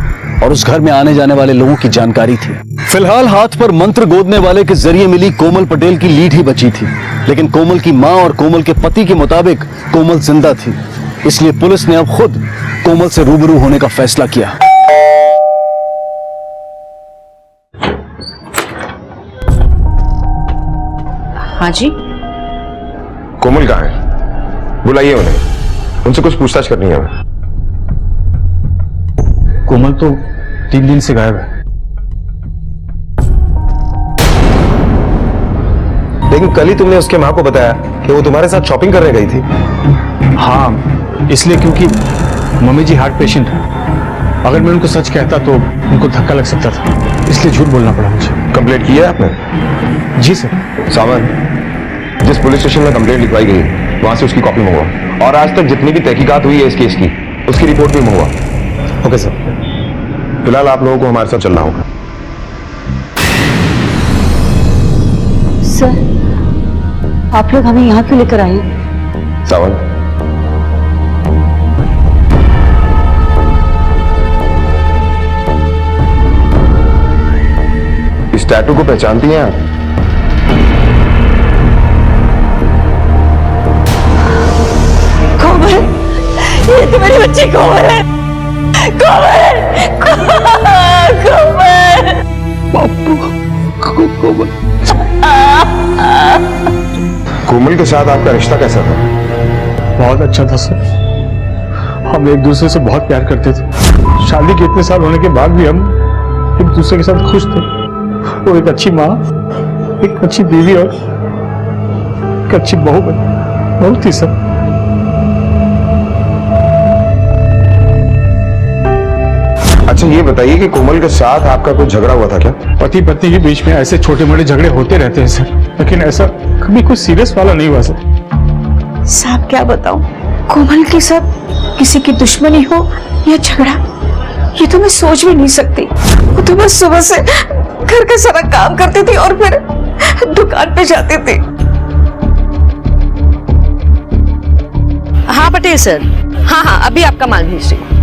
और उस घर में आने जाने वाले लोगों की जानकारी थी। फिलहाल हाथ पर मंत्र गोदने वाले के जरिए मिली कोमल पटेल की लीड ही बची थी, लेकिन कोमल की मां और कोमल के पति के मुताबिक कोमल जिंदा थी। इसलिए पुलिस ने अब खुद कोमल से रूबरू होने का फैसला किया। हाँ जी। कोमल कहाँ है? बुलाइए उन्हें, उनसे कुछ पूछताछ करनी है हमें। कोमल तो 3 दिन से गायब है। लेकिन कल ही तुमने उसके मां को बताया कि वो तुम्हारे साथ शॉपिंग करने गई थी। हाँ, इसलिए क्योंकि मम्मी जी हार्ट पेशेंट है। अगर मैं उनको सच कहता तो उनको धक्का लग सकता था, इसलिए झूठ बोलना पड़ा मुझे। कंप्लेंट की है आपने? जी सर। सावन, जिस पुलिस स्टेशन में कंप्लेंट लिखवाई गई वहां से उसकी कॉपी मंगवा, और आज तक जितनी भी तहकीकात हुई है इस केस की उसकी रिपोर्ट भी मंगवा। Okay sir. फिलहाल आप लोगों को हमारे साथ चलना होगा। सर, आप लोग हमें यहाँ क्यों लेकर आए? सावन, इस टैटू को पहचानती हैं आप? कोमल, ये तो मेरी बच्ची कोमल है। कोमल, कोमल, कोमल, कोमल के साथ आपका रिश्ता कैसा था? बहुत अच्छा था सर। हम एक दूसरे से बहुत प्यार करते थे। शादी के इतने साल होने के बाद भी हम एक दूसरे के साथ खुश थे। वो एक अच्छी माँ, एक अच्छी बीवी और एक अच्छी बहू बनी। बहुत ही सब। अच्छा ये बताइए कि कोमल के साथ आपका कोई झगड़ा हुआ था क्या? पति पत्नी के बीच में ऐसे छोटे मोटे झगड़े होते रहते हैं सर, लेकिन ऐसा कभी कोई सीरियस वाला नहीं हुआ सर। साहब क्या बताऊं, कोमल के साथ किसी की दुश्मनी हो या झगड़ा, ये तो मैं सोच भी नहीं सकती। वो तो बस सुबह से घर का सारा काम करती थी और फिर दुकान पे जाती थी। हाँ पटेल सर, हाँ हाँ अभी आपका माल भेज रही हूँ।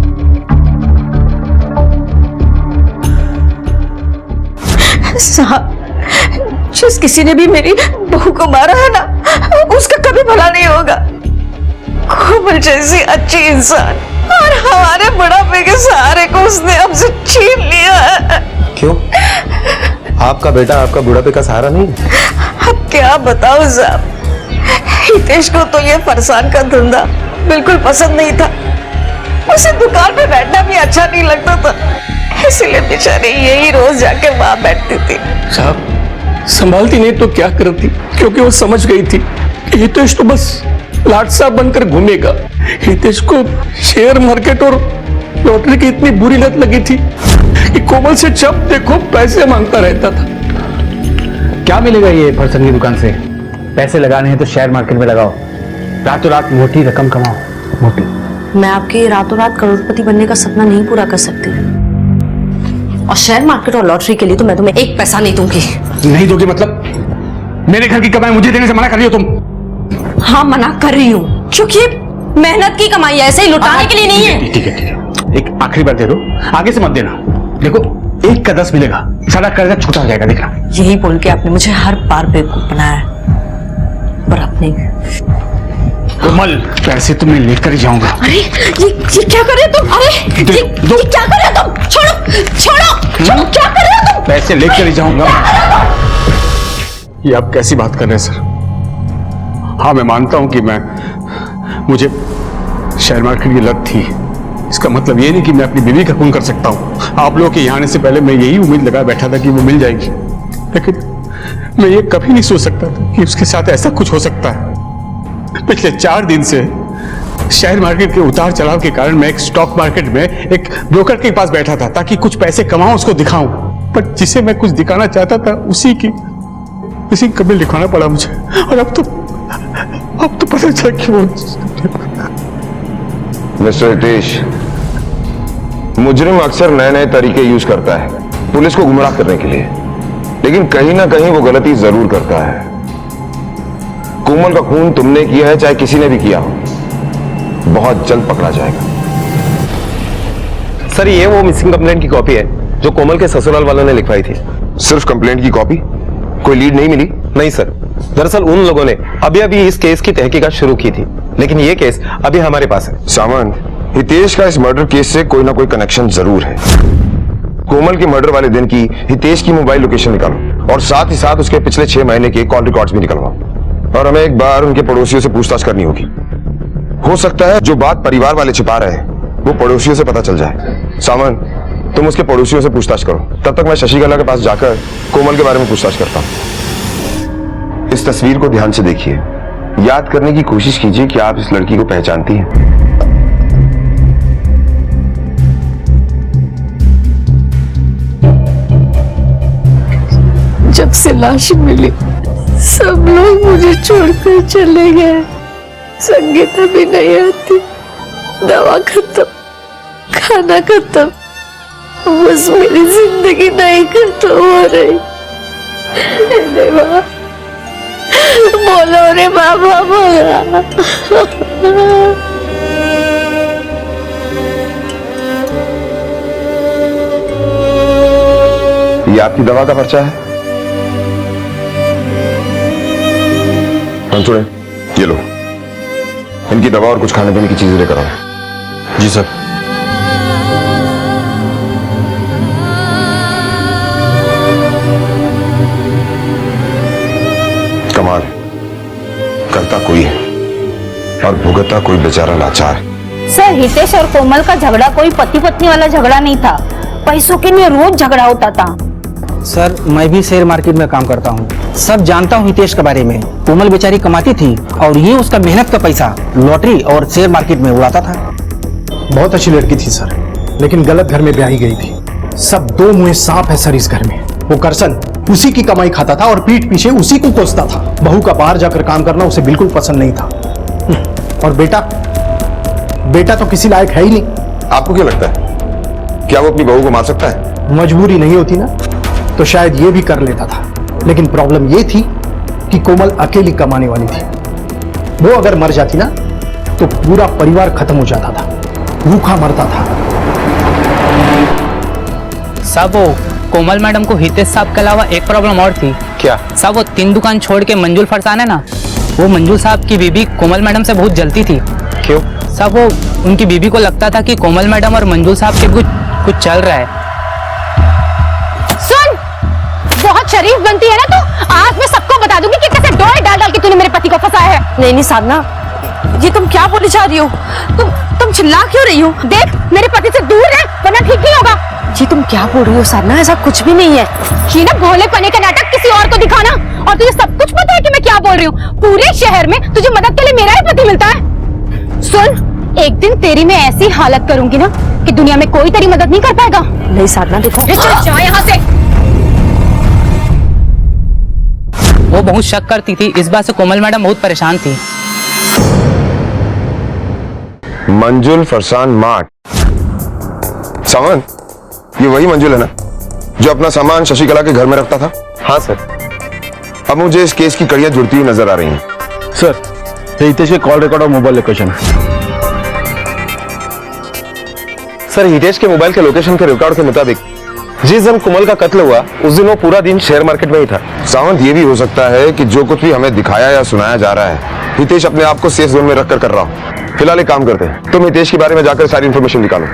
साहब, जिस किसी ने भी मेरी बहू को मारा है ना, उसका कभी भला नहीं होगा। कोमल जैसी अच्छी इंसान और हमारे बुढ़ापे के सहारे को उसने हमसे छीन लिया है। क्यों? आपका बेटा आपका बुढ़ापे का सहारा नहीं? अब क्या बताऊं साहब, हितेश को तो ये फरसान का धंधा बिल्कुल पसंद नहीं था। उसे दुकान पे बैठना भी अच्छा नहीं लगता था, इसलिए बेचारी यही रोज जाके वहां बैठती थी। साहब संभालती नहीं तो क्या करती, क्योंकि वो समझ गई थी कि हितेश तो बस लाट साहब बनकर घूमेगा। हितेश को शेयर मार्केट और लॉटरी की इतनी बुरी लत लगी थी कि कोमल से जब देखो पैसे मांगता रहता था। क्या मिलेगा ये फरसन की दुकान से? पैसे लगाने हैं तो शेयर मार्केट में लगाओ, रातों रात मोटी रकम कमाओ। मोटी? मैं आपके रातों रात करोड़पति बनने का सपना नहीं पूरा कर सकती, और शेयर मार्केट और लॉटरी के लिए तो मैं तुम्हें एक पैसा नहीं दूंगी। नहीं दोगे मतलब? मेरे घर की कमाई मुझे देने से मना कर रही हो तुम? हाँ मना कर रही हूँ, क्योंकि मेहनत की कमाई ऐसे ही लुटाने के लिए नहीं है। ठीक है, एक आखिरी बार दे दो, आगे से मत देना। देखो 1 का 10 मिलेगा, सारा कर्जा छोटा हो जाएगा, देखना। यही बोल के आपने मुझे हर बार बेवकूफ बनाया है, पर आपने कोमल, पैसे तुम्हें लेकर ही जाऊंगा। अरे ये क्या कर रहे हो तुम? अरे ये क्या कर रहे हो तुम? छोड़ो छोड़ो छोड़ो, क्या कर रहे हो तुम? पैसे लेकर ही जाऊंगा। ये आप कैसी बात कर रहे हैं सर? हाँ मैं मानता हूं कि मुझे शेयर मार्केट की लत थी। इसका मतलब ये नहीं कि मैं अपनी बीवी का खून कर सकता हूं। आप लोगों के यहाँ आने से पहले मैं यही उम्मीद लगाए बैठा था कि वो मिल जाएगी, लेकिन मैं ये कभी नहीं सोच सकता था कि उसके साथ ऐसा कुछ हो सकता है। पिछले 4 दिन से शेयर मार्केट के उतार चढ़ाव के कारण मैं एक स्टॉक मार्केट में एक ब्रोकर के पास बैठा था ताकि कुछ पैसे कमाऊं, उसको दिखाऊं, पर जिसे मैं कुछ दिखाना चाहता था उसी की कभी दिखाना पड़ा मुझे। और अब तो पता चला कि वो मिस्टर हितेश, मुजरिम अक्सर नए नए तरीके यूज करता है पुलिस को गुमराह करने के लिए, लेकिन कहीं ना कहीं वो गलती जरूर करता है। कोमल का खून तुमने किया है, चाहे किसी ने भी किया हो, बहुत जल्द पकड़ा जाएगा। सर ये वो मिसिंग कंप्लेंट की कॉपी है जो कोमल के ससुराल वालों ने लिखवाई थी। सिर्फ कंप्लेंट की कॉपी? कोई लीड नहीं मिली? नहीं सर, दरअसल उन लोगों ने अभी अभी इस केस की तहकीकात शुरू की थी, लेकिन ये केस अभी हमारे पास है। सामंत, हितेश का इस मर्डर केस से कोई ना कोई कनेक्शन जरूर है। कोमल के मर्डर वाले दिन की हितेश की मोबाइल लोकेशन निकालो और साथ ही साथ उसके पिछले 6 महीने के कॉल रिकॉर्ड्स भी निकलवाओ, और हमें एक बार उनके पड़ोसियों से पूछताछ करनी होगी। हो सकता है जो बात परिवार वाले छिपा रहे हैं वो पड़ोसियों से पता चल जाए। सामंत, तुम उसके पड़ोसियों से पूछताछ करो, तब तक मैं शशिकला के पास जाकर कोमल के बारे में पूछताछ करता हूं। इस तस्वीर को ध्यान से देखिए, याद करने की कोशिश कीजिए कि आप इस लड़की को पहचानती हैं। जब से लाश मिली सब लोग मुझे छोड़कर चले गए। संगीता भी नहीं आती, दवा खत्म, खाना खत्म, बस मेरी जिंदगी नहीं खत्म हो रही। अरे माँ, बोलो रे बाबा, बोला। ये आपकी दवा का पर्चा है। सुने, ये लो, इनकी दवा और कुछ खाने पीने की चीजें लेकर आओ। जी सर। कमाल, करता कोई है और भुगतता कोई बेचारा लाचार। सर, हितेश और कोमल का झगड़ा कोई पति पत्नी वाला झगड़ा नहीं था, पैसों के लिए रोज झगड़ा होता था। सर, मैं भी शेयर मार्केट में काम करता हूँ, सब जानता हूँ हितेश के बारे में। कोमल बेचारी कमाती थी और ये उसका मेहनत का पैसा लॉटरी और शेयर मार्केट में उड़ाता था। बहुत अच्छी लड़की थी सर, लेकिन गलत घर में ब्याही गई थी। सब दो मुंहे सांप है सर इस घर में। वो करसन उसी की कमाई खाता था और पीठ पीछे उसी को कोसता था। बहू का बाहर जाकर काम करना उसे बिल्कुल पसंद नहीं था। और बेटा तो किसी लायक है ही नहीं। आपको क्या लगता है, क्या वो अपनी बहू को मार सकता है? मजबूरी नहीं होती ना तो शायद ये भी कर लेता था, लेकिन प्रॉब्लम ये थी कि कोमल अकेली कमाने वाली थी। वो अगर मर जाती ना तो पूरा परिवार खत्म हो जाता था, भूखा मरता था। साहब, वो कोमल मैडम को हितेश साहब के अलावा एक प्रॉब्लम और थी। क्या? साहब, वो 3 दुकान छोड़ के मंजुल फरसान है ना, वो मंजुल साहब की बीबी कोमल मैडम से बहुत जलती थी। क्यों? साहब, वो उनकी बीबी को लगता था कि कोमल मैडम और मंजुल साहब के कुछ चल रहा है। सुन, बहुत शरीफ बनती है ना तो आज मैं सबको बता दूंगी कि कैसे डोर डाल डाल के तूने मेरे पति को फंसाया है। नहीं साधना, ये तुम क्या बोली जा रही हो? तुम चिल्ला क्यों रही हो? देख, मेरे पति से दूर रह वरना ठीक नहीं होगा। जी तुम क्या बोल रही हो साधना? ऐसा कुछ भी नहीं है। ये ना भोले पने का नाटक किसी और को दिखाना, और तुझे सब कुछ पता है कि मैं क्या बोल रही हूँ। पूरे शहर में तुझे मदद के लिए मेरा ही पति मिलता है। सुन, एक दिन तेरी मैं ऐसी हालत करूंगी ना कि दुनिया में कोई तेरी मदद नहीं कर पाएगा। नहीं साधना, देखो जा यहाँ से। वो बहुत शक करती थी, इस बात से कोमल मैडम बहुत परेशान थी। मंजुल फरसान मार्ट। सामान, ये वही मंजुल है ना जो अपना सामान शशिकला के घर में रखता था? हाँ सर। अब मुझे इस केस की कड़ियां जुड़ती हुई नजर आ रही हैं। सर, ये हितेश के कॉल रिकॉर्ड और मोबाइल लोकेशन है। सर, हितेश के मोबाइल के लोकेशन के रिकॉर्ड के मुताबिक जिस दिन कोमल का कत्ल हुआ उस दिन वो पूरा दिन शेयर मार्केट में ही था। सावंत, ये भी हो सकता है कि जो कुछ भी हमें दिखाया या सुनाया जा रहा है हितेश अपने आप को सेफ जोन में रखकर कर रहा हो। फिलहाल एक काम करते हैं, तुम हितेश के बारे में जाकर सारी इंफॉर्मेशन निकालो,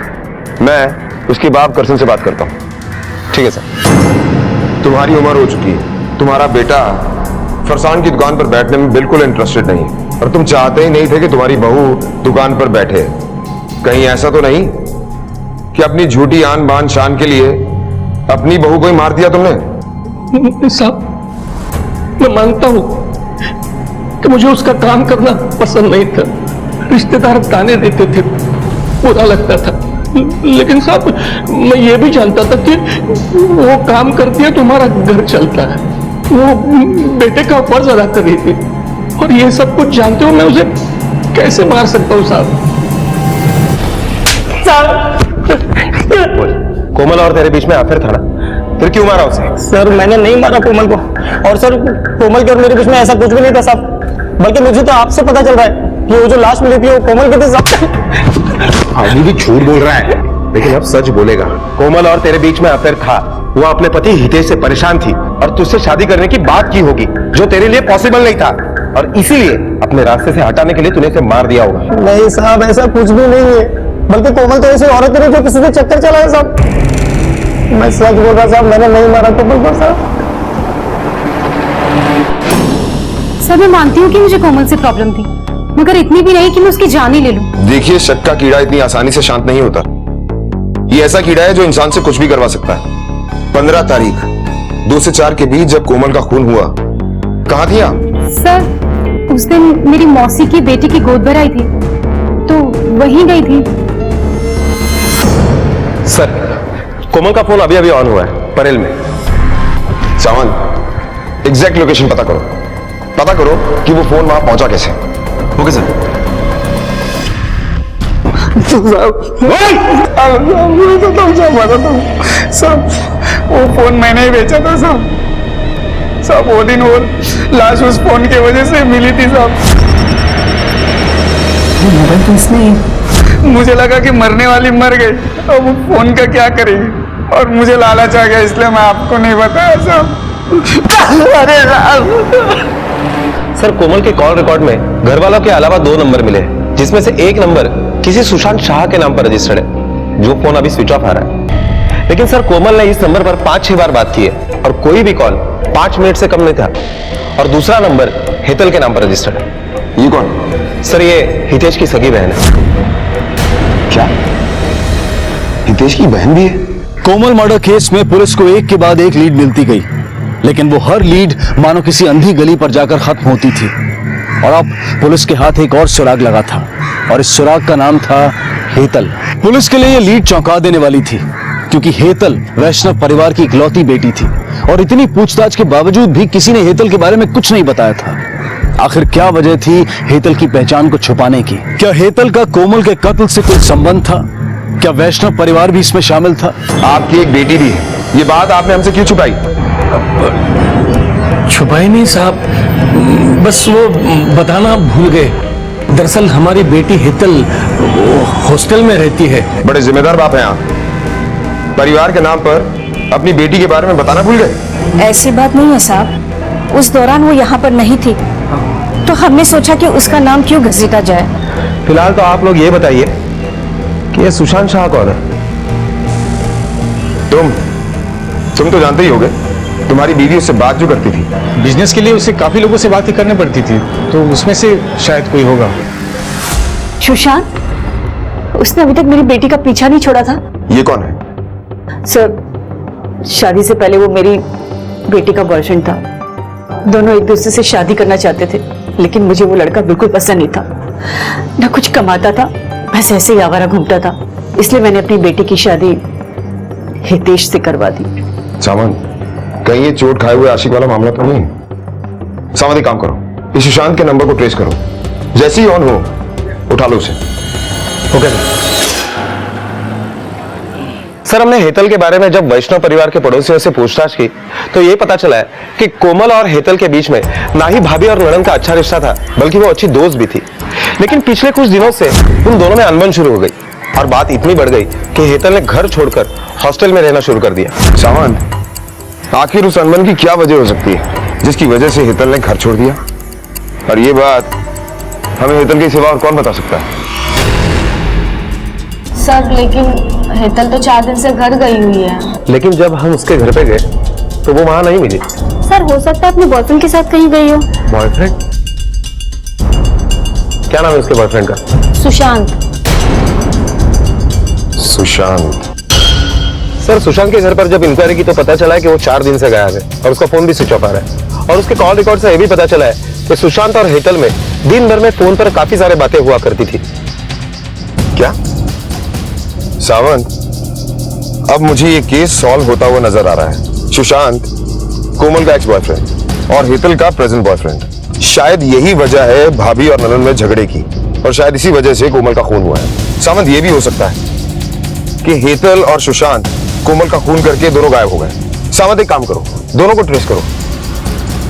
मैं उसके बाप करसन से बात करता हूँ। ठीक है सर। तुम्हारी उम्र हो चुकी है, तुम्हारा बेटा फरसान की दुकान पर बैठने में बिल्कुल इंटरेस्टेड नहीं है और तुम चाहते ही नहीं थे कि तुम्हारी बहू दुकान पर बैठे। कहीं ऐसा तो नहीं कि अपनी झूठी आन बान शान के लिए अपनी बहू को ही मार दिया तुमने? साहब, मैं मानता हूं कि मुझे उसका काम करना पसंद नहीं था। रिश्तेदार ताने देते थे, बुरा लगता था, लेकिन साहब मैं ये भी जानता था कि वो काम करती है तो हमारा घर चलता है। वो बेटे का फर्ज अदा कर रही थी और ये सब कुछ जानते हो मैं उसे कैसे मार सकता हूँ साहब? कोमल और तेरे बीच में आफिर था ना, फिर क्यों मारा उसे? सर, मैंने नहीं मारा कोमल को, और सर कोमल के और मेरे बीच में ऐसा कुछ भी नहीं था साहब, बल्कि मुझे तो आपसे पता चल रहा है कि वो जो लाश मिली थी वो कोमल के थे। आदमी भी झूठ बोल रहा है, लेकिन अब सच बोलेगा। कोमल और तेरे बीच में अफेयर था, वो अपने पति हितेश से परेशान थी और तुझसे शादी करने की बात की होगी जो तेरे लिए पॉसिबल नहीं था, और इसीलिए अपने रास्ते से हटाने के लिए तूने इसे मार दिया होगा। नहीं साहब, ऐसा कुछ भी नहीं है, बल्कि कोमल तो ऐसी औरत है जो किसी से चक्कर चला है साहब। मैं सच बोल रहा साहब, मैंने नहीं मारा कोमल को साहब। सर, मैं मानती हूँ कि मुझे कोमल से प्रॉब्लम थी, मगर इतनी भी नहीं कि मैं उसकी जान ही ले लूं। देखिए, शक का कीड़ा इतनी आसानी से शांत नहीं होता। ये ऐसा कीड़ा है जो इंसान से कुछ भी करवा सकता है। 15 तारीख 2 से 4 के बीच जब कोमल का खून हुआ, कहाँ थी आप? सर, उस दिन मेरी मौसी की बेटी की गोद भराई थी तो वहीं गई थी। सर, कोमल का फोन अभी अभी ऑन हुआ है परेल में। सावंत, एग्जैक्ट लोकेशन पता करो कि वो फोन वहां पहुंचा कैसे। Okay sir. सब वो फोन मैंने ही बेचा था साहब। सब वो दिन वो लाश उस फोन की वजह से मिली थी साहब। मोबाइल तो इसने मुझे लगा कि मरने वाली मर गई, अब वो फोन का क्या करेगी, और मुझे लालच आ गया इसलिए मैं आपको नहीं बताया साहब। अरे सर, कोमल के कॉल रिकॉर्ड में घर वालों के अलावा 2 नंबर मिले हैं, जिसमें से एक नंबर किसी सुशांत शाह के नाम पर रजिस्टर्ड है, जो फोन अभी स्विच ऑफ आ रहा है। लेकिन सर, कोमल ने इस नंबर पर 5-6 बार बात की है और कोई भी कॉल 5 मिनट से कम नहीं था। और दूसरा नंबर हेतल के नाम पर रजिस्टर्ड है। ये कौन? सर, ये हितेश की सगी बहन है। क्या हितेश की बहन भी है? कोमल मर्डर केस में पुलिस को एक के बाद एक लीड मिलती गई, लेकिन वो हर लीड मानो किसी अंधी गली पर जाकर खत्म होती थी। और अब पुलिस के हाथ एक और सुराग लगा था, और इस सुराग का नाम था हेतल। पुलिस के लिए ये लीड चौंका देने वाली थी, क्योंकि हेतल वैष्णव परिवार की इकलौती बेटी थी, और इतनी पूछताछ के बावजूद भी किसी ने हेतल के बारे में कुछ नहीं बताया था। आखिर क्या वजह थी हेतल की पहचान को छुपाने की? क्या हेतल का कोमल के कत्ल से कोई संबंध था? क्या वैष्णव परिवार भी इसमें शामिल था? आपकी एक बेटी भी है, ये बात आपने हमसे क्यों छुपाई? छुपाई नहीं साहब, बस वो बताना भूल गए। दरअसल हमारी बेटी हेतल हॉस्टल में रहती है। बड़े जिम्मेदार बाप हैं आप, परिवार के नाम पर अपनी बेटी के बारे में बताना भूल गए? ऐसी बात नहीं है साहब, उस दौरान वो यहाँ पर नहीं थी, तो हमने सोचा कि उसका नाम क्यों घसीटा जाए। फिलहाल तो आप लोग ये बताइए कि ये सुशांत शाह कौन है? तुम तो जानते ही होगे, तुम्हारी बीवी उससे बात जो करती थी। बिजनेस के लिए उसे काफी लोगों से बातें करनी पड़ती थी, तो उसमें से शायद कोई होगा। सुशांत, उसने अभी तक मेरी बेटी का पीछा नहीं छोड़ा था। ये कौन है? सर, शादी से पहले वो मेरी बेटी का बॉयफ्रेंड था। दोनों एक दूसरे से शादी करना चाहते थे, लेकिन मुझे वो लड़का बिल्कुल पसंद नहीं था। न कुछ कमाता था, बस ऐसे ही आवारा घूमता था। इसलिए मैंने अपनी बेटी की शादी हितेश से करवा दी। सामंत, कहीं ये चोट खाए हुए आशिक वाला मामला तो नहीं? सामंत, एक काम करो, इस सुशांत के नंबर को ट्रेस करो, जैसे ही ऑन हो उठा लो उसे। ओके सर, हमने हेतल के बारे में जब वैष्णव परिवार के पड़ोसियों से पूछताछ की, तो ये पता चला है कि कोमल और हेतल के बीच में ना ही भाभी और ननद का अच्छा रिश्ता था, बल्कि वो अच्छी दोस्त भी थी। लेकिन पिछले कुछ दिनों से उन दोनों में अनबन शुरू हो गई, और बात इतनी बढ़ गई कि हेतल ने घर छोड़कर हॉस्टल में रहना शुरू कर दिया। सामंत, आखिर उस अनबन की क्या वजह हो सकती है जिसकी वजह से हेतल ने घर छोड़ दिया? और ये बात हमें हेतल के सिवा और कौन बता सकता है? सर, लेकिन हेतल तो 4 दिन से घर गई हुई है। लेकिन जब हम उसके घर पे गए तो वो वहां नहीं मिली। सर, हो सकता है अपने बॉयफ्रेंड के साथ कहीं गई हो। बॉयफ्रेंड? क्या नाम है उसके बॉयफ्रेंड का? सुशांत। सुशांत? सर, सुशांत के घर पर जब इंक्वायरी की तो पता चला है कि वो 4 दिन से गायब है, और उसका फोन भी स्विच ऑफ आ रहा है। और उसके कॉल रिकॉर्ड से यह भी पता चला है कि सुशांत और हेतल में दिन भर में फोन पर काफी सारे बातें हुआ करती थी। क्या? सावंत, अब मुझे ये केस सॉल्व होता हुआ नजर आ रहा है। सुशांत कोमल का एक्स बॉयफ्रेंड और हेतल का प्रेजेंट बॉयफ्रेंड। शायद यही वजह है भाभी और ननन में झगड़े की, और शायद इसी वजह से कोमल का खून हुआ है। सावंत, ये भी हो सकता है कि हेतल और सुशांत कोमल का खून करके दोनों गायब हो गए। सावंत, एक काम करो, दोनों को ट्रेस करो।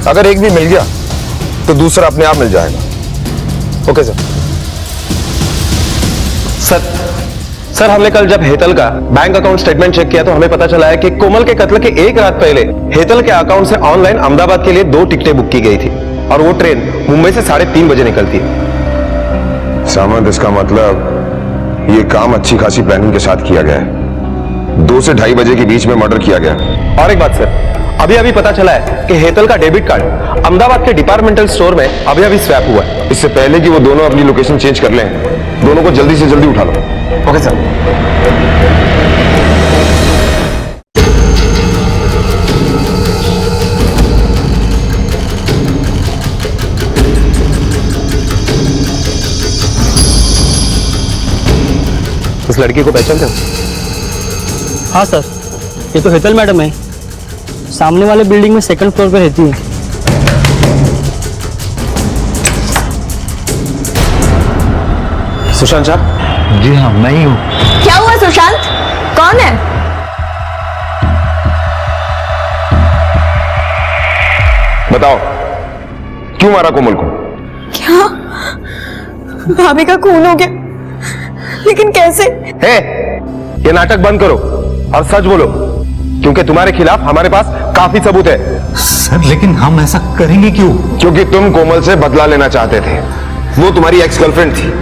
अगर एक भी मिल गया तो दूसरा अपने आप मिल जाएगा। ओके सर, हमने कल जब हेतल का बैंक अकाउंट स्टेटमेंट चेक किया तो हमें पता चला है कि कोमल के कत्ल के एक रात पहले हेतल के अकाउंट से ऑनलाइन अहमदाबाद के लिए 2 टिकटें बुक की गई थी, और वो ट्रेन मुंबई से 3:30 बजे निकलती है। सामंत, इसका मतलब ये काम अच्छी खासी प्लानिंग के साथ किया गया है। 2 से 2:30 बजे के बीच में मर्डर किया गया। और एक बात सर, अभी पता चला है कि हेतल का डेबिट कार्ड अहमदाबाद के डिपार्टमेंटल स्टोर में अभी स्वैप हुआ है। इससे पहले कि वो दोनों अपनी लोकेशन चेंज कर लें, दोनों को जल्दी से जल्दी उठा लो। Okay sir. इस लड़की को पहचानते हो? हाँ सर, ये तो हेतल मैडम है, सामने वाले बिल्डिंग में 2nd फ्लोर पे रहती है। सुशांत शाह? जी हाँ, मैं ही हूँ। क्या हुआ सुशांत? कौन है? बताओ, क्यों मारा कोमल को? क्या भाभी का खून हो गया? लेकिन कैसे? हे, ये नाटक बंद करो और सच बोलो, क्योंकि तुम्हारे खिलाफ हमारे पास काफी सबूत है। सर लेकिन हम ऐसा करेंगे क्यों? क्योंकि तुम कोमल से बदला लेना चाहते थे। वो तुम्हारी एक्स गर्लफ्रेंड थी,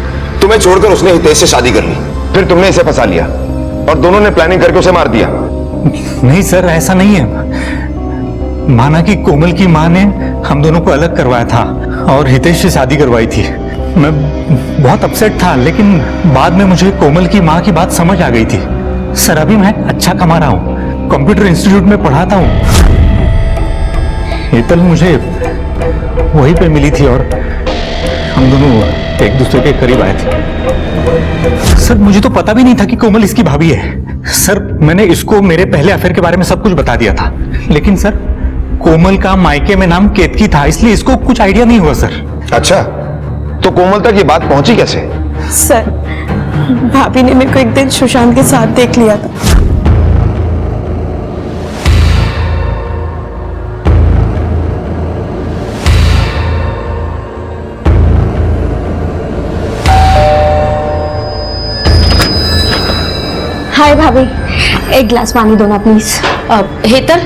तुम्हें छोड़कर उसने हितेश से शादी कर ली, फिर तुमने इसे फंसा लिया और दोनों ने प्लानिंग करके उसे मार दिया। नहीं सर, ऐसा नहीं है। माना कि कोमल की मां ने हम दोनों को अलग करवाया था और हितेश से शादी करवाई थी। मैं बहुत अपसेट था, लेकिन बाद में मुझे कोमल की मां की बात समझ आ गई थी। सर अभी मैं अच्छा कमा रहा हूँ, कंप्यूटर इंस्टीट्यूट में पढ़ाता हूँ। हेतल मुझे वहीं पे मिली थी और हम दोनों एक दूसरे के करीब आए थे। सर मुझे तो पता भी नहीं था कि कोमल इसकी भाभी है। सर मैंने इसको मेरे पहले अफेयर के बारे में सब कुछ बता दिया था, लेकिन सर कोमल का मायके में नाम केतकी था, इसलिए इसको कुछ आइडिया नहीं हुआ सर। अच्छा, तो कोमल तक ये बात पहुंची कैसे? सर भाभी ने मेरे को एक दिन सुशांत के साथ देख लिया था। हाय भाभी, एक गिलास पानी दो ना प्लीज। हेतल,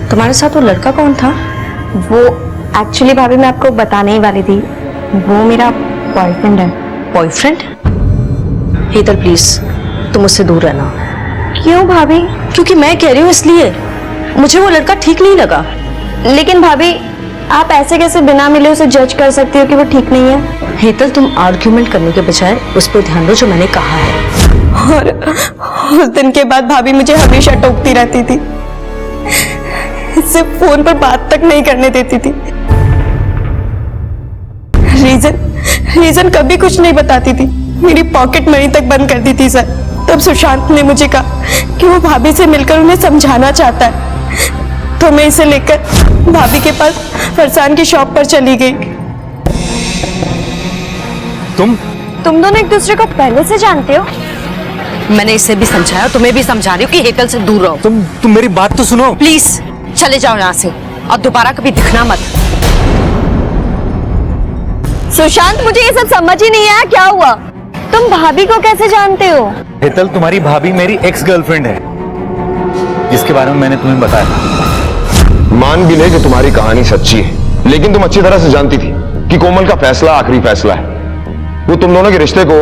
तुम्हारे साथ वो लड़का कौन था? वो एक्चुअली भाभी मैं आपको बताने ही वाली थी, वो मेरा बॉयफ्रेंड है। बॉयफ्रेंड? हेतल प्लीज तुम उससे दूर रहना। क्यों भाभी? क्योंकि मैं कह रही हूँ इसलिए, मुझे वो लड़का ठीक नहीं लगा। लेकिन भाभी आप ऐसे कैसे बिना मिले उसे जज कर सकती हो कि वो ठीक नहीं है? हेतल तुम आर्ग्यूमेंट करने के बजाय उस पर ध्यान दो जो मैंने कहा है। और उस दिन के बाद भाभी मुझे हमेशा टोकती रहती थी, इससे फोन पर बात तक नहीं करने देती थी। रीजन कभी कुछ नहीं बताती थी, मेरी पॉकेट मनी तक बंद कर दी थी सर। तब सुशांत ने मुझे कहा कि वो भाभी से मिलकर उन्हें समझाना चाहता है, तो मैं इसे लेकर भाभी के पास फरसान की शॉप पर चली गई। तुम दोनों एक दूसरे को पहले से जानते हो? मैंने इसे भी समझाया, तुम्हें भी समझा रही हूँ कि हेतल से दूर रहो। तुम मेरी बात तो सुनो प्लीज, चले जाओ यहाँ से और दोबारा कभी दिखना मत। सुशांत मुझे ये सब समझ ही नहीं आया, क्या हुआ? तुम भाभी को कैसे जानते हो? हेतल तुम्हारी भाभी मेरी एक्स गर्लफ्रेंड है, जिसके बारे में मैंने तुम्हें बताया था। मान भी ले कि तुम्हारी कहानी सच्ची है, लेकिन तुम अच्छी तरह से जानती थी कि कोमल का फैसला आखिरी फैसला है। वो तुम दोनों के रिश्ते को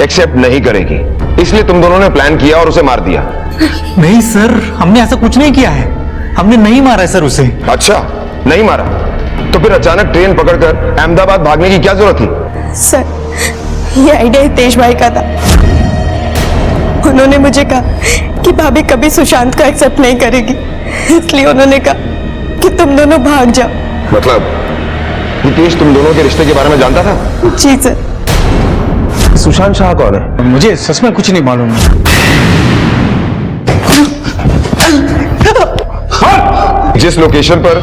एक्सेप्ट नहीं करेगी, इसलिए तुम दोनों ने प्लान किया और उसे मार दिया। नहीं सर, हमने ऐसा कुछ नहीं किया है, हमने नहीं मारा है सर उसे। अच्छा, नहीं मारा तो फिर अचानक ट्रेन पकड़कर अहमदाबाद भागने की क्या जरूरत थी? सर ये आइडिया हितेश भाई का था। उन्होंने मुझे कहा कि भाभी कभी सुशांत को एक्सेप्ट नहीं करेगी, इसलिए उन्होंने कहा कि तुम दोनों भाग जाओ। मतलब हितेश तुम दोनों के रिश्ते के बारे में जानता था? जी सर। सुशांत शाह कौन है? मुझे सच में कुछ नहीं मालूम। जिस लोकेशन पर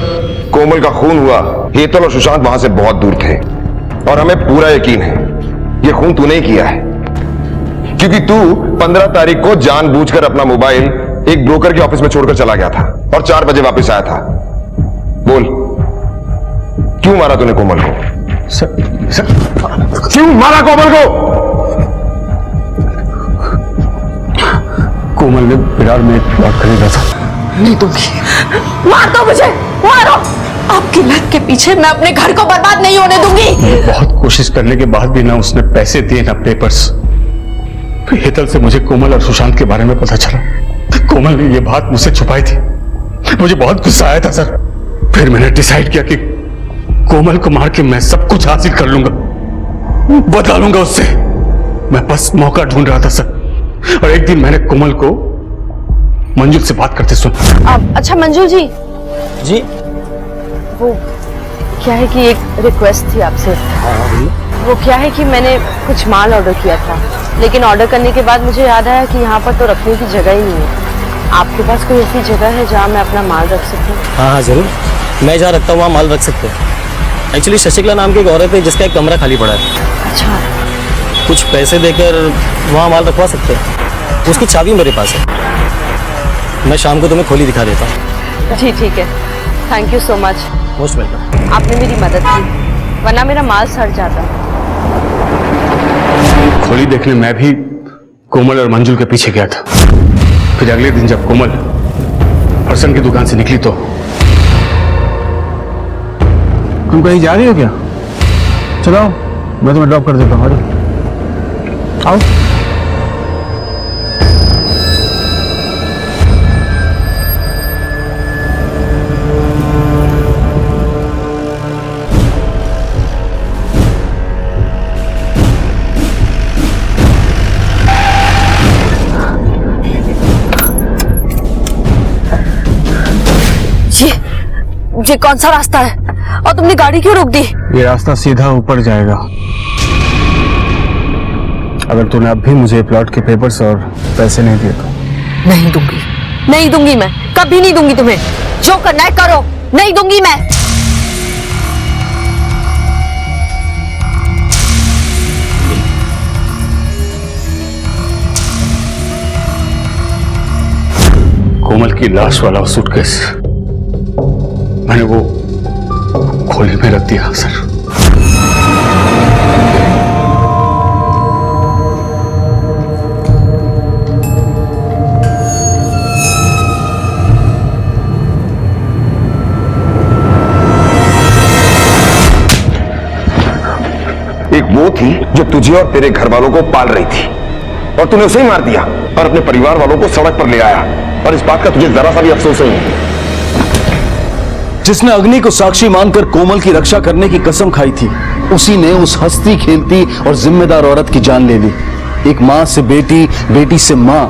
कोमल का खून हुआ, हेतल और सुशांत वहां से बहुत दूर थे और हमें पूरा यकीन है ये खून तूने ही किया है, क्योंकि तू 15 तारीख को जानबूझकर अपना मोबाइल एक ब्रोकर के ऑफिस में छोड़कर चला गया था और 4 बजे वापस आया था। बोल, क्यों मारा तूने कोमल को? सर क्यों मारा कोमल को? कोमल ने बिरार में एक प्लॉट खरीदा था। नहीं दूंगी। मार दो मुझे, मारो। आपकी लत के पीछे मैं अपने घर को बर्बाद नहीं होने दूंगी। बहुत कोशिश करने के बाद भी ना उसने पैसे दिए ना पेपर्स। हेतल से मुझे कोमल और सुशांत के बारे में पता चला। कोमल ने ये बात मुझसे छुपाई थी। मुझे बहुत गुस्सा आया था सर। फिर मैंने डिसाइड किया कि कोमल को मार के मैं सब कुछ हासिल कर लूंगा, बदला लूंगा उससे। मैं बस मौका ढूंढ रहा था सर, और एक दिन मैंने कोमल को मंजुल से बात करते सुना। अच्छा मंजुल जी, वो क्या है कि एक रिक्वेस्ट थी आपसे। वो क्या है कि मैंने कुछ माल ऑर्डर किया था, लेकिन ऑर्डर करने के बाद मुझे याद आया कि यहाँ पर तो रखने की जगह ही नहीं है। आपके पास कोई ऐसी जगह है जहाँ मैं अपना माल रख सकूँ? हाँ हाँ जरूर, मैं जहाँ रखता हूँ वहाँ माल रख सकते हैं। एक्चुअली शशिकला नाम की एक औरत है जिसका एक कमरा खाली पड़ा है। अच्छा। कुछ पैसे देकर वहाँ माल रखवा सकते हैं। उसकी चाबी मेरे पास है, मैं शाम को तुम्हें खोली दिखा देता हूँ। जी ठीक है, thank you so much. Most welcome. आपने मेरी मदद की, वरना मेरा माल सड़ जाता। खोली देखने मैं भी कोमल और मंजुल के पीछे गया था। फिर अगले दिन जब कोमल हसन की दुकान से निकली तो तुम कहीं जा रही हो क्या? चलो मैं तुम्हें ड्रॉप कर देता हूँ। आओ। ये कौन सा रास्ता है और तुमने गाड़ी क्यों रोक दी? ये रास्ता सीधा ऊपर जाएगा। अगर तूने अब भी मुझे प्लॉट के पेपर्स और पैसे नहीं दिए तो। नहीं दूंगी, नहीं दूंगी, मैं कभी नहीं दूंगी तुम्हें। जो करना है करो, नहीं दूंगी मैं। कोमल की लाश वाला सूटकेस मैंने वो खोली में रख दिया सर। एक वो थी जो तुझे और तेरे घर वालों को पाल रही थी और तूने उसे ही मार दिया और अपने परिवार वालों को सड़क पर ले आया, और इस बात का तुझे जरा सा भी अफसोस नहीं है। जिसने अग्नि को साक्षी मानकर कोमल की रक्षा करने की कसम खाई थी, उसी ने उस हंसती खेलती और जिम्मेदार औरत की जान ले ली। एक माँ से बेटी, बेटी से माँ,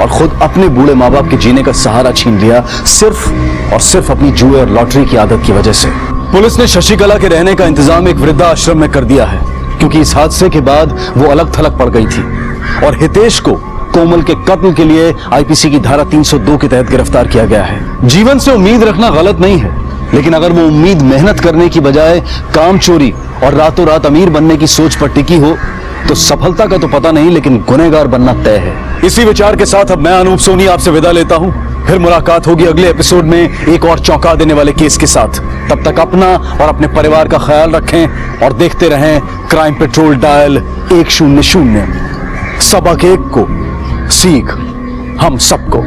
और खुद अपने बूढ़े माँ बाप के जीने का सहारा छीन लिया, सिर्फ और सिर्फ अपनी जुए और लॉटरी की आदत की वजह से। पुलिस ने शशिकला के रहने का इंतजाम एक वृद्धाश्रम में कर दिया है, क्योंकि इस हादसे के बाद वो अलग थलग पड़ गई थी, और हितेश को कोमल के कत्ल के लिए आईपीसी की धारा 302 के तहत गिरफ्तार किया गया है। जीवन से उम्मीद रखना गलत नहीं है, लेकिन अगर वो उम्मीद मेहनत करने की बजाय काम चोरी और रातों रात अमीर बनने की सोच पर टिकी हो, तो सफलता का तो पता नहीं, लेकिन गुनहगार बनना तय है। इसी विचार के साथ अब मैं अनूप सोनी आपसे विदा लेता हूं। फिर मुलाकात होगी अगले एपिसोड में एक और चौंका देने वाले केस के साथ। तब तक अपना और अपने परिवार का ख्याल रखें और देखते रहें क्राइम पेट्रोल डायल 100। सबक एक को सीख हम सबको।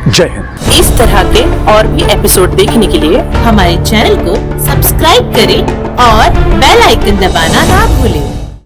जय हिंद। इस तरह के और भी एपिसोड देखने के लिए हमारे चैनल को सब्सक्राइब करें और बेल आइकन दबाना ना भूलें।